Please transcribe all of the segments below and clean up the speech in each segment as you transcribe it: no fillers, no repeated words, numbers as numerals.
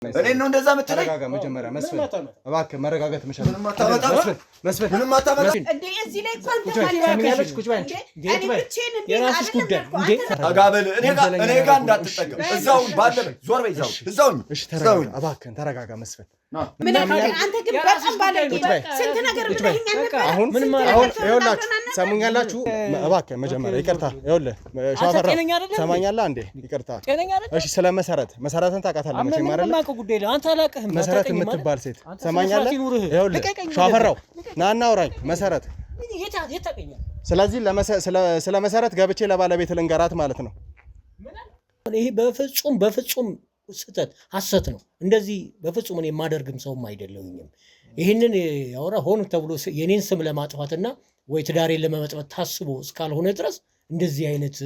እኔ ነው እንደዛ መተረጋጋ ተረጋጋ መጀመሪያ መስፈን እባክህ መረጋጋት መቻል መስፈን ምንም ማታመጣ እንዴ እዚህ ላይ እንኳን ቁጭ በይ እኔ ብቻዬን እንዴ የራስሽ ጉዳይ እንዴ አጋበል እኔ ጋር እንዳትጠቀም እዛው ባለ ዞር በይ እዛው እሺ ተረጋጋ እባክህ ተረጋጋ መስፈን ምን አንተ ግን በጣም ባለጌ ስንት ነገር ብለኸኛል ነበር አሁን ይኸውላችሁ ሰሙኛላችሁ እባክህ መጀመሪያ ይቅርታ ይኸውልህ ሻፈራ ሰማኛለህ እንዴ ይቅርታ እሺ ስለ መሰረትን ታውቃታለህ መቼም አይደል ጉዳይ ላይ አንተ አላቀህም መሰረት የምትባል ሴት ሰማኛለህ ይኸውልህ ሻፈራው ናና አውራኝ መሰረት ስለዚህ ስለ መሰረት ገብቼ ለባለቤት ልንገራት ማለት ነው ይሄ በፍጹም ስተት ሐሰት ነው እንደዚህ በፍጹም እኔ ማደርግም ሰውም አይደለሁኝም ይሄንን ያወራ ሆን ተብሎ የኔን ስም ለማጥፋትና ወይ ትዳሬን ለመመጥበት ታስቦ እስካልሆነ ድረስ እንደዚህ አይነት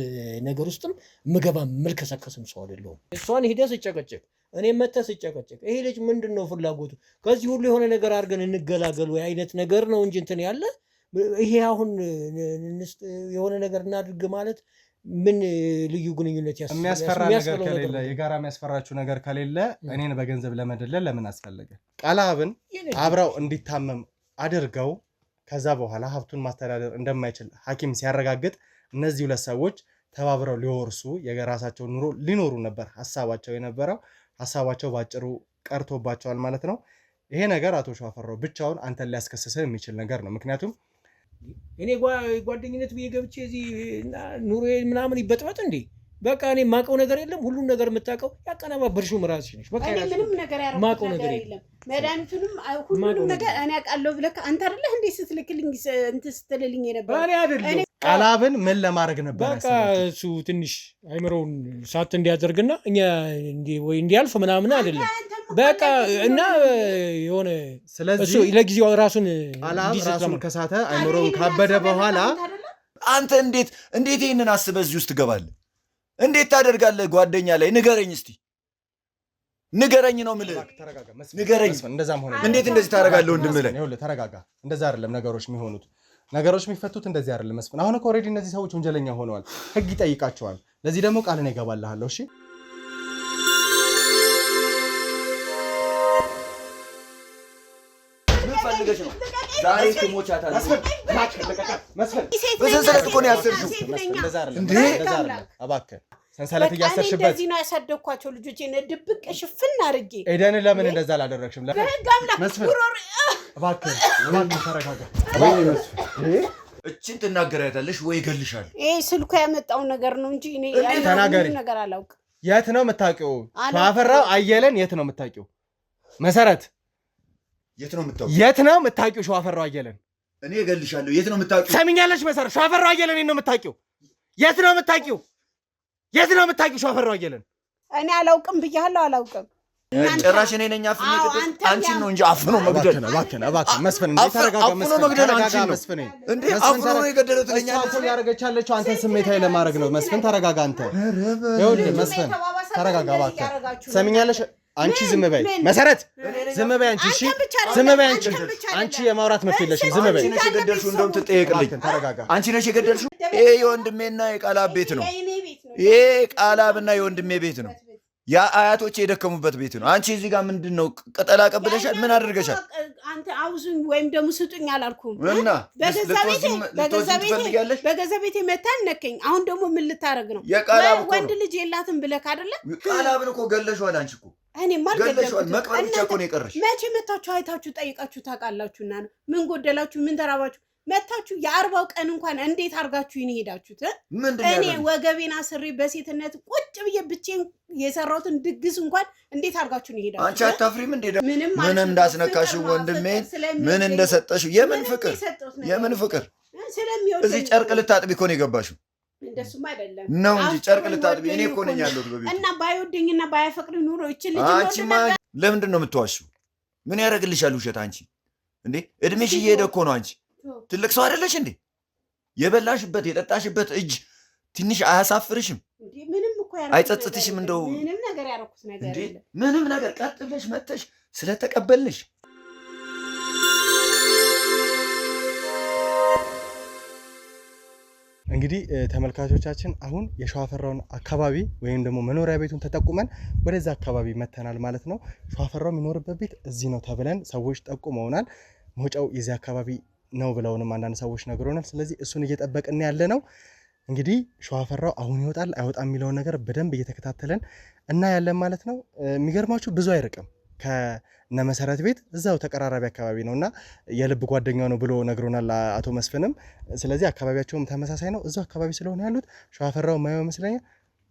ነገር ውስጥም ምገባ መልከሰከስም ሰው አይደለሁም እሷን ሄደህ ስጨቀጨቅ እኔ መተህ ስጨቀጨቅ ይሄ ልጅ ምንድነው ፍላጎቱ ከዚህ ሁሉ የሆነ ነገር አድርገን እንገላገሉ አይነት ነገር ነው እንጂ እንትን ያለ ይሄ አሁን የሆነ ነገር እናድርግ ማለት ምን ልዩ ግንኙነት የሚያስፈራ ነገር ከሌለ የጋራ የሚያስፈራችሁ ነገር ከሌለ እኔን በገንዘብ ለመደለል ለምን አስፈለገ ቃላብን አብራው እንዲታመም አድርገው ከዛ በኋላ ሀብቱን ማስተዳደር እንደማይችል ሐኪም ሲያረጋግጥ እነዚህ ሁለት ሰዎች ተባብረው ሊወርሱ የራሳቸው ኑሮ ሊኖሩ ነበር ሐሳባቸው የነበረው ሐሳባቸው ባጭሩ ቀርቶባቸዋል ማለት ነው ይሄ ነገር አቶ ሻፈራው ብቻውን አንተን ሊያስከስስህ የሚችል ነገር ነው ምክንያቱም እኔ ጓደኝነት በየገብቼ እዚህ ኑሮዬ ምናምን ይበጥበጥ እንዴ በቃ እኔ ማቀው ነገር የለም ሁሉን ነገር የምታቀው ያቀናባበርሽው ምራስሽ ነሽ በቃ እኔ ምንም ነገር ያረኩት ነገር የለም መድኃኒቱንም ሁሉንም ነገር እኔ አውቃለሁ ብለህ አንተ አይደለህ እንዴ ስትልክልኝ እንት ስትልልኝ የነበረው እኔ አይደለም ቃላብን ምን ለማድረግ ነበር በቃ እሱ ትንሽ አይምሮውን ሳት እንዲያደርግና እኛ ወይ እንዲያልፍ ምናምን አይደለም በቃ እና የሆነ ስለዚህ ለጊዜው ራሱን ከሳተ አይምሮውን ካበደ በኋላ አንተ እንዴት ይሄንን አስበህ እዚህ ውስጥ ትገባለህ እንዴት ታደርጋለህ ጓደኛ ላይ ንገረኝ እስቲ ንገረኝ ነው የምልህ ንገረኝ እንደዛም ሆነ እንዴት እንደዚህ ታደርጋለህ ወንድም ላይ ይኸውልህ ተረጋጋ እንደዛ አይደለም ነገሮች የሚፈቱት እንደዚህ አይደለም መስፍን አሁን እኮ ኦሬዲ እነዚህ ሰዎች ወንጀለኛ ሆነዋል ህግ ይጠይቃቸዋል ለዚህ ደግሞ ቃልን ይገባልሃለሁ እሺ ፈልገሽ ነው ዛሬ ትሞቻታለሽ መስፍን በሰንሰለት እኮ ነው ያሰርሽው እንደዛ አይደለም እባክህ ሰንሰለት እያሰርሽበት እንደዚህ ነው ያሳደኳቸው ልጆቼን ድብቅ ሽፍን አድርጌ ኤደን ለምን እንደዛ አላደረግሽም መስፍን እባክህ ተረጋጋ እቺን ትናገሪያታለሽ ወይ ገልሻል ይሄ ስልኩ ያመጣው ነገር ነው እንጂ እኔ ተናገሪ ነገር አላውቅም የት ነው የምታውቂው ሻፈራው አየለን የት ነው የምታውቂው መሰረት የት ነው የምታውቂው ሻፈራው አየለን እኔ እገልሻለሁ የት ነው የምታውቂው ሰሚኛለሽ መሰረት ሻፈራው አየለን የት ነው የምታውቂው ሻፈራው አየለን እኔ አላውቅም ብያለሁ አላውቅም ጭራሽ እኔ ነኝ አፍኔ አንቺን ነው እንጂ አፍኖ መግደል እባክህ መስፍን እንዴ ተረጋጋ መስፍን እንዴ አፍኖ ነው የገደለው ትለኛለህ እኮ ያረጋቻለች አንተን ስሜታዊ ለማድረግ ነው መስፍን ተረጋጋ አንተ ይኸውልህ መስፍን ተረጋጋ እባክህ ሰሚኛለሽ አንቺ ዝም በይ መሰረት ዝም በይ አንቺ እሺ ዝም በይ አንቺ የማውራት መብት የለሽም ዝም በይ አንቺ ነሽ የገደልሽው እንደውም ትጠየቅልኝ ተረጋጋ አንቺ ነሽ የገደልሽው ይሄ የወንድሜና የቃላብ ቤት ነው ይሄ ቃላብና የወንድሜ ቤት ነው ያ አያቶቼ የደከሙበት ቤት ነው አንቺ እዚህ ጋር ምንድነው ቅጠላ ቀብለሻል ምን አድርገሻል አንተ አውዙኝ ወይም ደግሞ ስጡኝ አላልኩም እና በገዛ ቤቴ መታን ነከኝ አሁን ደግሞ ምን ልታረግ ነው ወንድ ልጅ የላትም ብለህ አይደለ ቃላብን እኮ ገለሽዋል አንቺ እኮ እኔ ማልገለሽዋል መቅበር ብቻ እኮ ነው የቀረሽ መቼ መታችሁ አይታችሁ ጠይቃችሁ ታውቃላችሁና ነው ምን ጎደላችሁ ምን ተራባችሁ መታችሁ የአርባው ቀን እንኳን እንዴት አርጋችሁ ይሄዳችሁት እኔ ወገቤና ስሪ በሴትነት ቁጭ ብዬ ብቻዬን የሰራሁትን ድግስ እንኳን እንዴት አርጋችሁ ይሄዳችሁ አንቺ አታፍሪም እንዴ ምን እንዳስነካሽ ወንድሜ ምን እንደሰጠሽ የምን ፍቅር እዚህ ጨርቅ ልታጥቢ እኮ ነው የገባሽው እንደሱም አይደለም ነው እንጂ ጨርቅ ልታጥቢ እኔ እኮ ነኝ ያለሁት በቤቱ እና ባይወደኝና ባያፈቅሪ ኑሮ እቺ ልጅ አንቺማ ለምንድን ነው የምትዋሽው ምን ያደርግልሻል ውሸት አንቺ እንዴ እድሜሽ እየሄደ እኮ ነው አንቺ ትልቅ ሰው አይደለሽ እንዴ የበላሽበት የጠጣሽበት እጅ ትንሽ አያሳፍርሽም እንዴ ምንም እኮ አይጸጽትሽም እንደው ምንም ነገር ያረኩት ነገር የለም ምንም ነገር ቀጥ ብለሽ መተሽ ስለተቀበልሽ እንግዲህ ተመልካቾቻችን አሁን የሸዋፈራውን አካባቢ ወይም ደግሞ መኖሪያ ቤቱን ተጠቁመን ወደዛ አካባቢ መተናል ማለት ነው። ሸዋፈራው የሚኖርበት ቤት እዚህ ነው ተብለን ሰዎች ጠቁመውናል። መውጫው የዚህ አካባቢ ነው ብለውንም አንዳንድ ሰዎች ነግሮናል። ስለዚህ እሱን እየጠበቅን ያለ ነው። እንግዲህ ሸዋፈራው አሁን ይወጣል አይወጣም የሚለውን ነገር በደንብ እየተከታተለን እና ያለን ማለት ነው። የሚገርማችሁ ብዙ አይርቅም ከነመሰረት ቤት እዛው ተቀራራቢ አካባቢ ነውና የልብ ጓደኛው ነው ብሎ ነግሮናል አቶ መስፍንም። ስለዚህ አካባቢያቸውም ተመሳሳይ ነው። እዛው አካባቢ ስለሆነ ያሉት ሸዋፈራው ማየው ይመስለኛል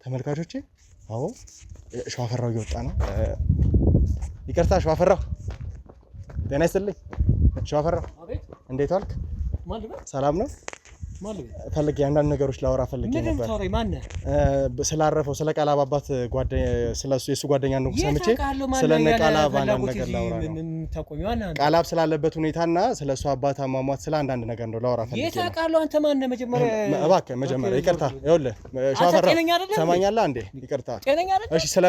ተመልካቾቼ። አዎ ሸዋፈራው እየወጣ ነው። ይቅርታ ሸዋፈራው፣ ጤና ይስጥልኝ ሸዋፈራው፣ እንዴት ዋልክ? ሰላም ነው? ፈልጌ አንዳንድ ነገሮች ላወራ ፈልጌ ነበር። ስላረፈው ስለ ቃላብ አባት ስለሱ የሱ ጓደኛ ነው ሰምቼ ስለነ ቃላብ አንዳንድ ነገር ላወራ ነው። ቃላብ ስላለበት ሁኔታና ስለሱ አባት አሟሟት ስለ አንዳንድ ነገር ነው ላወራ ፈልጌ ነው። የታውቃለሁ አንተ ማን ነህ? መጀመሪያ እባክህ መጀመሪያ ይቅርታ፣ ይኸውልህ ሸዋፈራው ሰማኛለህ አንዴ ይቅርታ። እሺ ስለ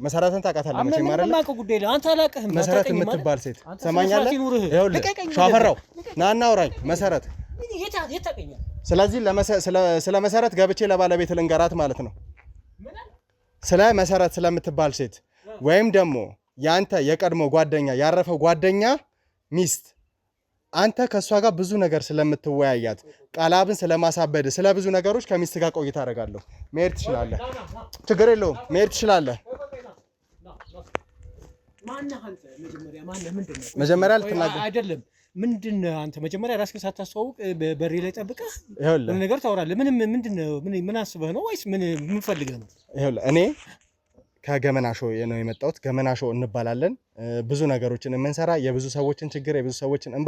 መሰረትን ታውቃታለህ መቼም አይደል? አንተ አላውቅህም። መሰረት የምትባል ሴት ሰማኛለህ? ይኸውልህ ሸዋፈራው ና እናውራኝ መሰረት። ስለዚህ ስለ መሰረት ገብቼ ለባለቤት ልንገራት ማለት ነው። ስለ መሰረት ስለምትባል ሴት ወይም ደግሞ ያንተ የቀድሞ ጓደኛ ያረፈው ጓደኛ ሚስት አንተ ከእሷ ጋር ብዙ ነገር ስለምትወያያት ቃላብን ስለማሳበድ ስለ ብዙ ነገሮች ከሚስት ጋር ቆይታ አደርጋለሁ። መሄድ ትችላለህ፣ ችግር የለውም መሄድ ትችላለህ። መጀመሪያ ልትናገር አይደለም ምንድን አንተ መጀመሪያ ራስህን ሳታስተዋውቅ በሬ ላይ ጠብቀህ ነገር ታወራለህ? ምን አስበህ ነው ወይስ ምን ፈልገህ ነው? ይኸውልህ እኔ ከገመና ሾው ነው የመጣሁት። ገመና ሾው እንባላለን። ብዙ ነገሮችን የምንሰራ የብዙ ሰዎችን ችግር የብዙ ሰዎችን እንባ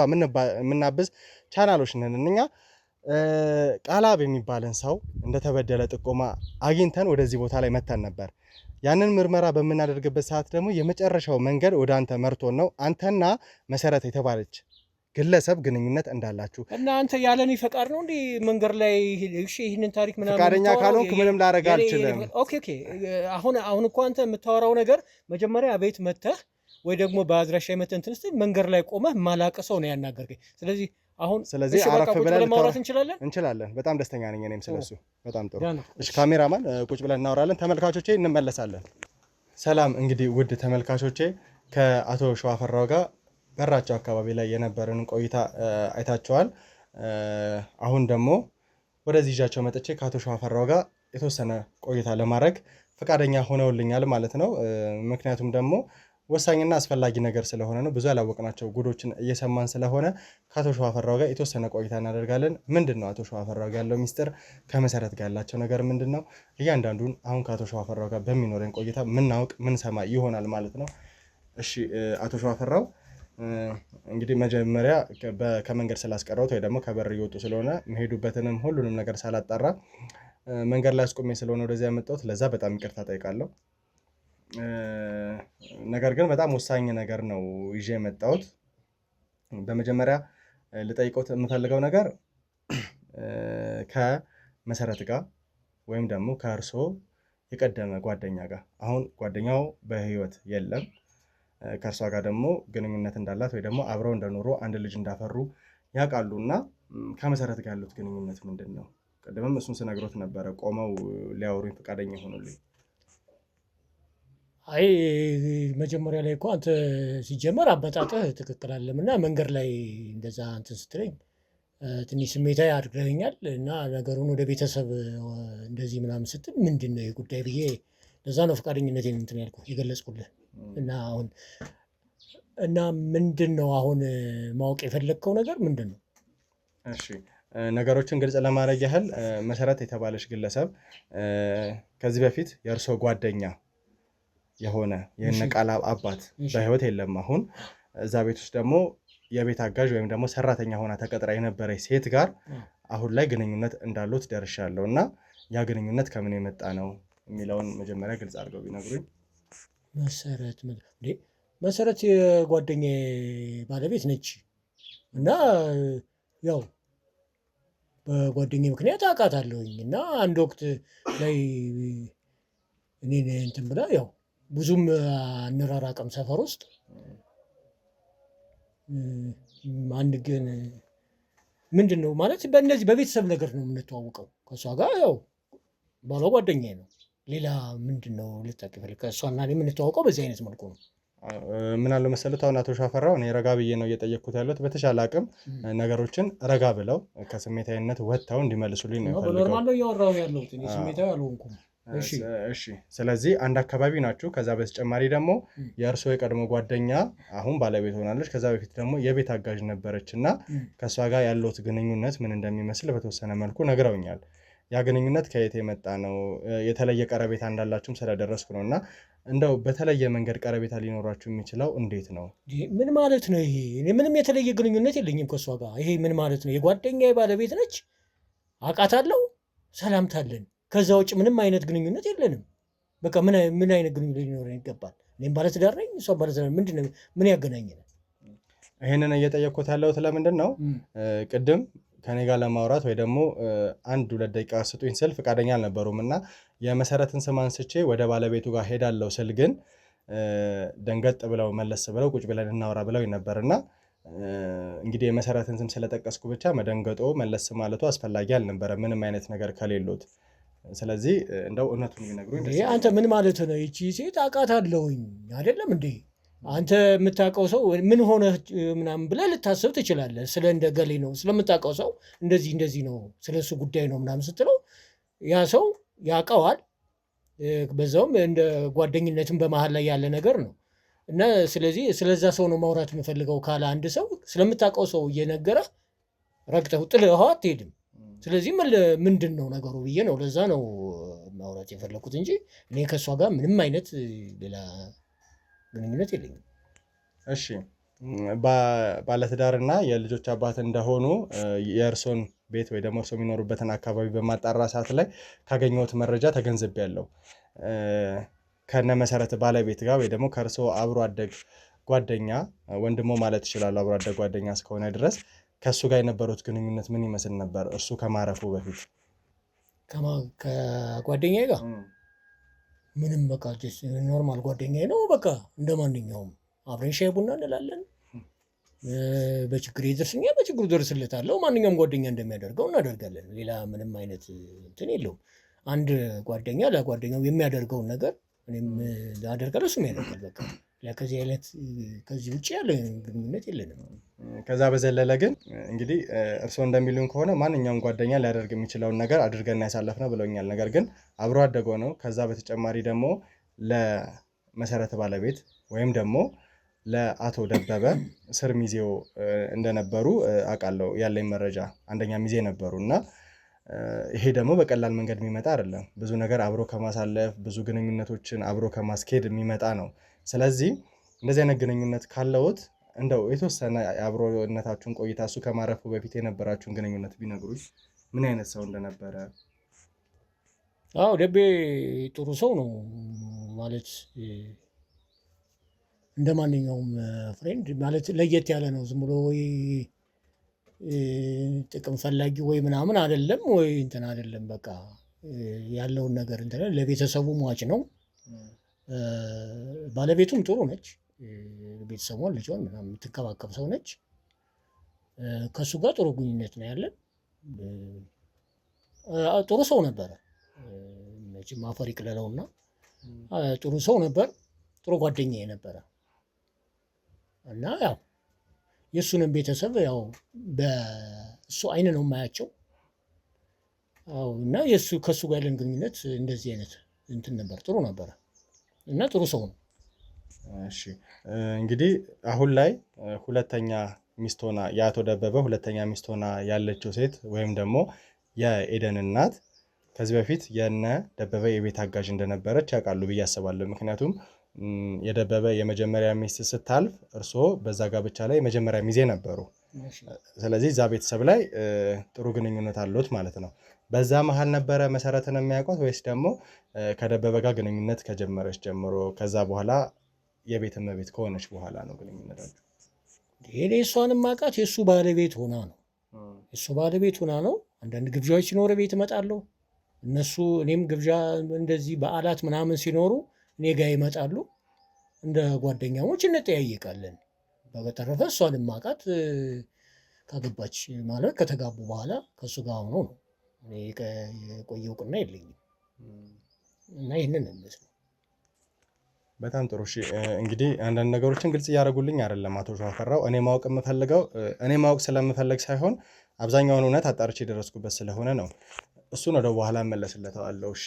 የምናብዝ ቻናሎች ነን እኛ። ቃላብ የሚባልን ሰው እንደተበደለ ጥቆማ አግኝተን ወደዚህ ቦታ ላይ መተን ነበር። ያንን ምርመራ በምናደርግበት ሰዓት ደግሞ የመጨረሻው መንገድ ወደ አንተ መርቶን ነው። አንተና መሰረት የተባለች ግለሰብ ግንኙነት እንዳላችሁ እና አንተ ያለኔ ፈቃድ ነው እንዴ መንገድ ላይ እሺ ይሄንን ታሪክ ምናምን ፈቃደኛ ካልሆንክ ምንም ላደርግ አልችልም። ኦኬ አሁን እኮ አንተ የምታወራው ነገር መጀመሪያ ቤት መተህ ወይ ደግሞ በአድራሻ መተህ እንትን ስትል መንገድ ላይ ቆመህ ማላቀሰው ነው ያናገርከኝ። ስለዚህ አረፍ ብለን ማውራት እንችላለን። በጣም ደስተኛ ነኝ እኔም ስለሱ። በጣም ጥሩ። እሺ ካሜራማን ቁጭ ብለን እናወራለን። ተመልካቾቼ እንመለሳለን። ሰላም እንግዲህ ውድ ተመልካቾቼ ከአቶ ሸዋፈራው ጋር በራቸው አካባቢ ላይ የነበረን ቆይታ አይታቸዋል። አሁን ደግሞ ወደዚህ ይዣቸው መጥቼ ከአቶ ሸዋፈራው ጋር የተወሰነ ቆይታ ለማድረግ ፈቃደኛ ሆነውልኛል ማለት ነው። ምክንያቱም ደግሞ ወሳኝና አስፈላጊ ነገር ስለሆነ ነው። ብዙ ያላወቅናቸው ጉዶችን እየሰማን ስለሆነ ከአቶ ሸዋፈራው ጋር የተወሰነ ቆይታ እናደርጋለን። ምንድን ነው አቶ ሸዋፈራው ጋር ያለው ሚስጥር፣ ከመሰረት ጋር ያላቸው ነገር ምንድን ነው? እያንዳንዱን አሁን ከአቶ ሸዋፈራው ጋር በሚኖረን ቆይታ ምናውቅ ምንሰማ ይሆናል ማለት ነው። እሺ አቶ ሸዋፈራው እንግዲህ መጀመሪያ ከመንገድ ስላስቀረውት ወይ ደግሞ ከበር እየወጡ ስለሆነ መሄዱበትንም ሁሉንም ነገር ሳላጣራ መንገድ ላይ አስቆሜ ስለሆነ ወደዚህ ያመጣሁት ለዛ በጣም ይቅርታ ጠይቃለሁ። ነገር ግን በጣም ወሳኝ ነገር ነው ይዤ የመጣሁት። በመጀመሪያ ልጠይቀውት የምፈልገው ነገር ከመሰረት ጋር ወይም ደግሞ ከእርሶ የቀደመ ጓደኛ ጋር፣ አሁን ጓደኛው በህይወት የለም፣ ከእርሷ ጋር ደግሞ ግንኙነት እንዳላት ወይ ደግሞ አብረው እንደኖሩ አንድ ልጅ እንዳፈሩ ያውቃሉ እና ከመሰረት ጋር ያሉት ግንኙነት ምንድን ነው? ቀደምም እሱን ስነግሮት ነበረ። ቆመው ሊያወሩኝ ፈቃደኛ ሆኑልኝ። አይ መጀመሪያ ላይ እኮ አንተ ሲጀመር አበጣጥህ ትክክል አለም እና መንገድ ላይ እንደዛ እንትን ስትለኝ ትንሽ ስሜታዊ አድርገኸኛል እና ነገሩን ወደ ቤተሰብ እንደዚህ ምናምን ስትል ምንድን ነው የጉዳይ ብዬ ለዛ ነው ፈቃደኝነቴን እንትን ያልኩህ የገለጽኩልህ። እና ምንድን ነው አሁን ማወቅ የፈለግከው ነገር ምንድን ነው? እሺ ነገሮችን ግልጽ ለማድረግ ያህል መሰረት የተባለች ግለሰብ ከዚህ በፊት የእርሶ ጓደኛ የሆነ የነ ቃላብ አባት በህይወት የለም። አሁን እዛ ቤት ውስጥ ደግሞ የቤት አጋዥ ወይም ደግሞ ሰራተኛ ሆና ተቀጥራ የነበረች ሴት ጋር አሁን ላይ ግንኙነት እንዳሉት ደርሻለሁ እና ያ ግንኙነት ከምን የመጣ ነው የሚለውን መጀመሪያ ግልጽ አድርገው ቢነግሩኝ። መሰረት የጓደኛዬ ባለቤት ነች እና ያው በጓደኛዬ ምክንያት አውቃታለሁኝ እና አንድ ወቅት ላይ እኔን እንትን ብላ ያው ብዙም አንራራቅም ሰፈር ውስጥ አንድ ግን ምንድን ነው ማለት በእነዚህ በቤተሰብ ነገር ነው የምንተዋወቀው። ከእሷ ጋር ያው ባሏ ጓደኛዬ ነው። ሌላ ምንድን ነው ልጠቅ ይፈልግ ከእሷና የምንተዋወቀው በዚህ አይነት መልኩ ነው። ምን አለ መሰሉት አሁን አቶ ሻፈራው እኔ ረጋ ብዬ ነው እየጠየቅኩት ያለሁት። በተሻለ አቅም ነገሮችን ረጋ ብለው ከስሜታዊነት ወጥተው እንዲመልሱልኝ ነው የምፈልገው። በኖርማል ነው እያወራሁ ያለሁት እኔ ስሜታዊ አልሆንኩም። እሺ ስለዚህ አንድ አካባቢ ናችሁ። ከዛ በተጨማሪ ደግሞ የእርስዎ የቀድሞ ጓደኛ አሁን ባለቤት ሆናለች። ከዛ በፊት ደግሞ የቤት አጋዥ ነበረች እና ከእሷ ጋር ያለውት ግንኙነት ምን እንደሚመስል በተወሰነ መልኩ ነግረውኛል። ያ ግንኙነት ከየት የመጣ ነው? የተለየ ቀረቤታ እንዳላችሁም ስለደረስኩ ነው እና እንደው በተለየ መንገድ ቀረቤታ ሊኖራችሁ የሚችለው እንዴት ነው? ምን ማለት ነው ይሄ? እኔ ምንም የተለየ ግንኙነት የለኝም ከእሷ ጋር። ይሄ ምን ማለት ነው? የጓደኛዬ ባለቤት ነች፣ አውቃታለሁ፣ ሰላምታለን። ከዛ ውጭ ምንም አይነት ግንኙነት የለንም። በቃ ምን አይነት ግንኙነት ሊኖረን ይገባል? እኔም ባለትዳር ነኝ፣ እሷም ባለትዳር። ምን ያገናኘናል? ይህንን እየጠየቅኩት ያለሁት ለምንድን ነው ቅድም ከኔ ጋር ለማውራት ወይ ደግሞ 1-2 ደቂቃ ስጡኝ ስል ፈቃደኛ አልነበሩም እና የመሰረትን ስም አንስቼ ወደ ባለቤቱ ጋር ሄዳለሁ ስል ግን ደንገጥ ብለው መለስ ብለው ቁጭ ብለን እናውራ ብለው ነበርና እንግዲህ የመሰረትን ስም ስለጠቀስኩ ብቻ መደንገጦ መለስ ማለቱ አስፈላጊ አልነበረ ምንም አይነት ነገር ከሌሎት። ስለዚህ እንደው እውነቱን ይነግሩኝ። አንተ ምን ማለት ነው? ይቺ ሴት አውቃታለሁኝ አይደለም እንዴ? አንተ የምታውቀው ሰው ምን ሆነ ምናምን ብለህ ልታስብ ትችላለህ። ስለ እንደገሌ ነው ስለምታውቀው ሰው እንደዚህ ነው ስለሱ ጉዳይ ነው ምናምን ስትለው ያ ሰው ያውቀዋል። በዛውም እንደ ጓደኝነትን በመሀል ላይ ያለ ነገር ነው እና ስለዚህ ስለዛ ሰው ነው ማውራት የምፈልገው ካለ አንድ ሰው ስለምታውቀው ሰው እየነገረ ረግጠው ጥለኸው አትሄድም። ስለዚህ ምንድን ነው ነገሩ ብዬ ነው ለዛ ነው ማውራት የፈለኩት እንጂ እኔ ከእሷ ጋር ምንም አይነት ሌላ ግንኙነት የለኝም። እሺ ባለትዳርና የልጆች አባት እንደሆኑ የእርሶን ቤት ወይ ደግሞ እርሶ የሚኖሩበትን አካባቢ በማጣራ ሰዓት ላይ ካገኘሁት መረጃ ተገንዝቤያለሁ። ከነ መሰረት ባለቤት ጋር ወይ ደግሞ ከእርሶ አብሮ አደግ ጓደኛ ወንድሞ ማለት ይችላሉ አብሮ አደግ ጓደኛ እስከሆነ ድረስ ከእሱ ጋር የነበሩት ግንኙነት ምን ይመስል ነበር? እርሱ ከማረፉ በፊት ከጓደኛዬ ጋር ምንም በቃ ኖርማል ጓደኛዬ ነው። በቃ እንደ ማንኛውም አብረን ሻይ ቡና እንላለን። በችግር ይደርስኛል፣ በችግሩ ደርስለታለሁ። ማንኛውም ጓደኛ እንደሚያደርገው እናደርጋለን። ሌላ ምንም አይነት እንትን የለውም። አንድ ጓደኛ ለጓደኛው የሚያደርገውን ነገር እኔም አደርጋለሁ፣ እሱም ያደርጋል። በቃ ከዚህ ውጭ ያለ ግንኙነት የለንም። ከዛ በዘለለ ግን እንግዲህ እርስዎ እንደሚሉን ከሆነ ማንኛውም ጓደኛ ሊያደርግ የሚችለውን ነገር አድርገን ያሳለፍነው ብለውኛል። ነገር ግን አብሮ አደጎ ነው። ከዛ በተጨማሪ ደግሞ ለመሰረት ባለቤት ወይም ደግሞ ለአቶ ደበበ ስር ሚዜው እንደነበሩ አውቃለሁ። ያለኝ መረጃ አንደኛ ሚዜ ነበሩ እና ይሄ ደግሞ በቀላል መንገድ የሚመጣ አይደለም። ብዙ ነገር አብሮ ከማሳለፍ ብዙ ግንኙነቶችን አብሮ ከማስኬድ የሚመጣ ነው። ስለዚህ እንደዚህ አይነት ግንኙነት ካለዎት እንደው የተወሰነ የአብሮነታችሁን ቆይታ እሱ ከማረፉ በፊት የነበራችሁን ግንኙነት ቢነግሩኝ ምን አይነት ሰው እንደነበረ። ደቤ ጥሩ ሰው ነው ማለት እንደ ማንኛውም ፍሬንድ ማለት ለየት ያለ ነው። ዝም ብሎ ወይ ጥቅም ፈላጊ ወይ ምናምን አይደለም ወይ እንትን አይደለም። በቃ ያለውን ነገር እንትን ለቤተሰቡ ሟች ነው። ባለቤቱም ጥሩ ነች። ቤተሰቧን ልጇን ምናምን የምትንከባከብ ሰው ነች። ከእሱ ጋር ጥሩ ግንኙነት ነው ያለን። ጥሩ ሰው ነበረ። መቼም አፈር ይቅለለውና ጥሩ ሰው ነበር። ጥሩ ጓደኛዬ ነበረ እና ያው የእሱንም ቤተሰብ ያው በእሱ አይን ነው የማያቸው እና ከእሱ ጋር ያለን ግንኙነት እንደዚህ አይነት እንትን ነበር። ጥሩ ነበረ እና ጥሩ ሰው ነው። እሺ እንግዲህ አሁን ላይ ሁለተኛ ሚስት ሆና የአቶ ደበበ ሁለተኛ ሚስት ሆና ያለችው ሴት ወይም ደግሞ የኤደን እናት ከዚህ በፊት የነ ደበበ የቤት አጋዥ እንደነበረች ያውቃሉ ብዬ አስባለሁ። ምክንያቱም የደበበ የመጀመሪያ ሚስት ስታልፍ እርስዎ በዛ ጋብቻ ላይ የመጀመሪያ ሚዜ ነበሩ። ስለዚህ እዛ ቤተሰብ ላይ ጥሩ ግንኙነት አሉት ማለት ነው። በዛ መሀል ነበረ መሰረትን የሚያውቋት ወይስ ደግሞ ከደበበ ጋር ግንኙነት ከጀመረች ጀምሮ ከዛ በኋላ የቤት እመቤት ከሆነች በኋላ ነው ግንኙነታቸው? እኔ እሷንም ማውቃት የእሱ ባለቤት ሆና ነው። የእሱ ባለቤት ሆና ነው። አንዳንድ ግብዣዎች ሲኖሩ ቤት እመጣለሁ። እኔም ግብዣ እንደዚህ በዓላት ምናምን ሲኖሩ እኔ ጋር ይመጣሉ። እንደ ጓደኛሞች እንጠያየቃለን። በተረፈ እሷንም ማውቃት ካገባች ማለት ከተጋቡ በኋላ ከሱ ጋር ሆኖ ነው። እኔ የቆየ እውቅና የለኝም እና ይህንን ነው። በጣም ጥሩ። እሺ እንግዲህ አንዳንድ ነገሮችን ግልጽ እያደረጉልኝ አይደለም አቶ ሸዋፈራው። እኔ ማወቅ ስለምፈልግ ሳይሆን አብዛኛውን እውነት አጣርቼ የደረስኩበት ስለሆነ ነው። እሱን ወደ በኋላ እመለስለታለሁ። እሺ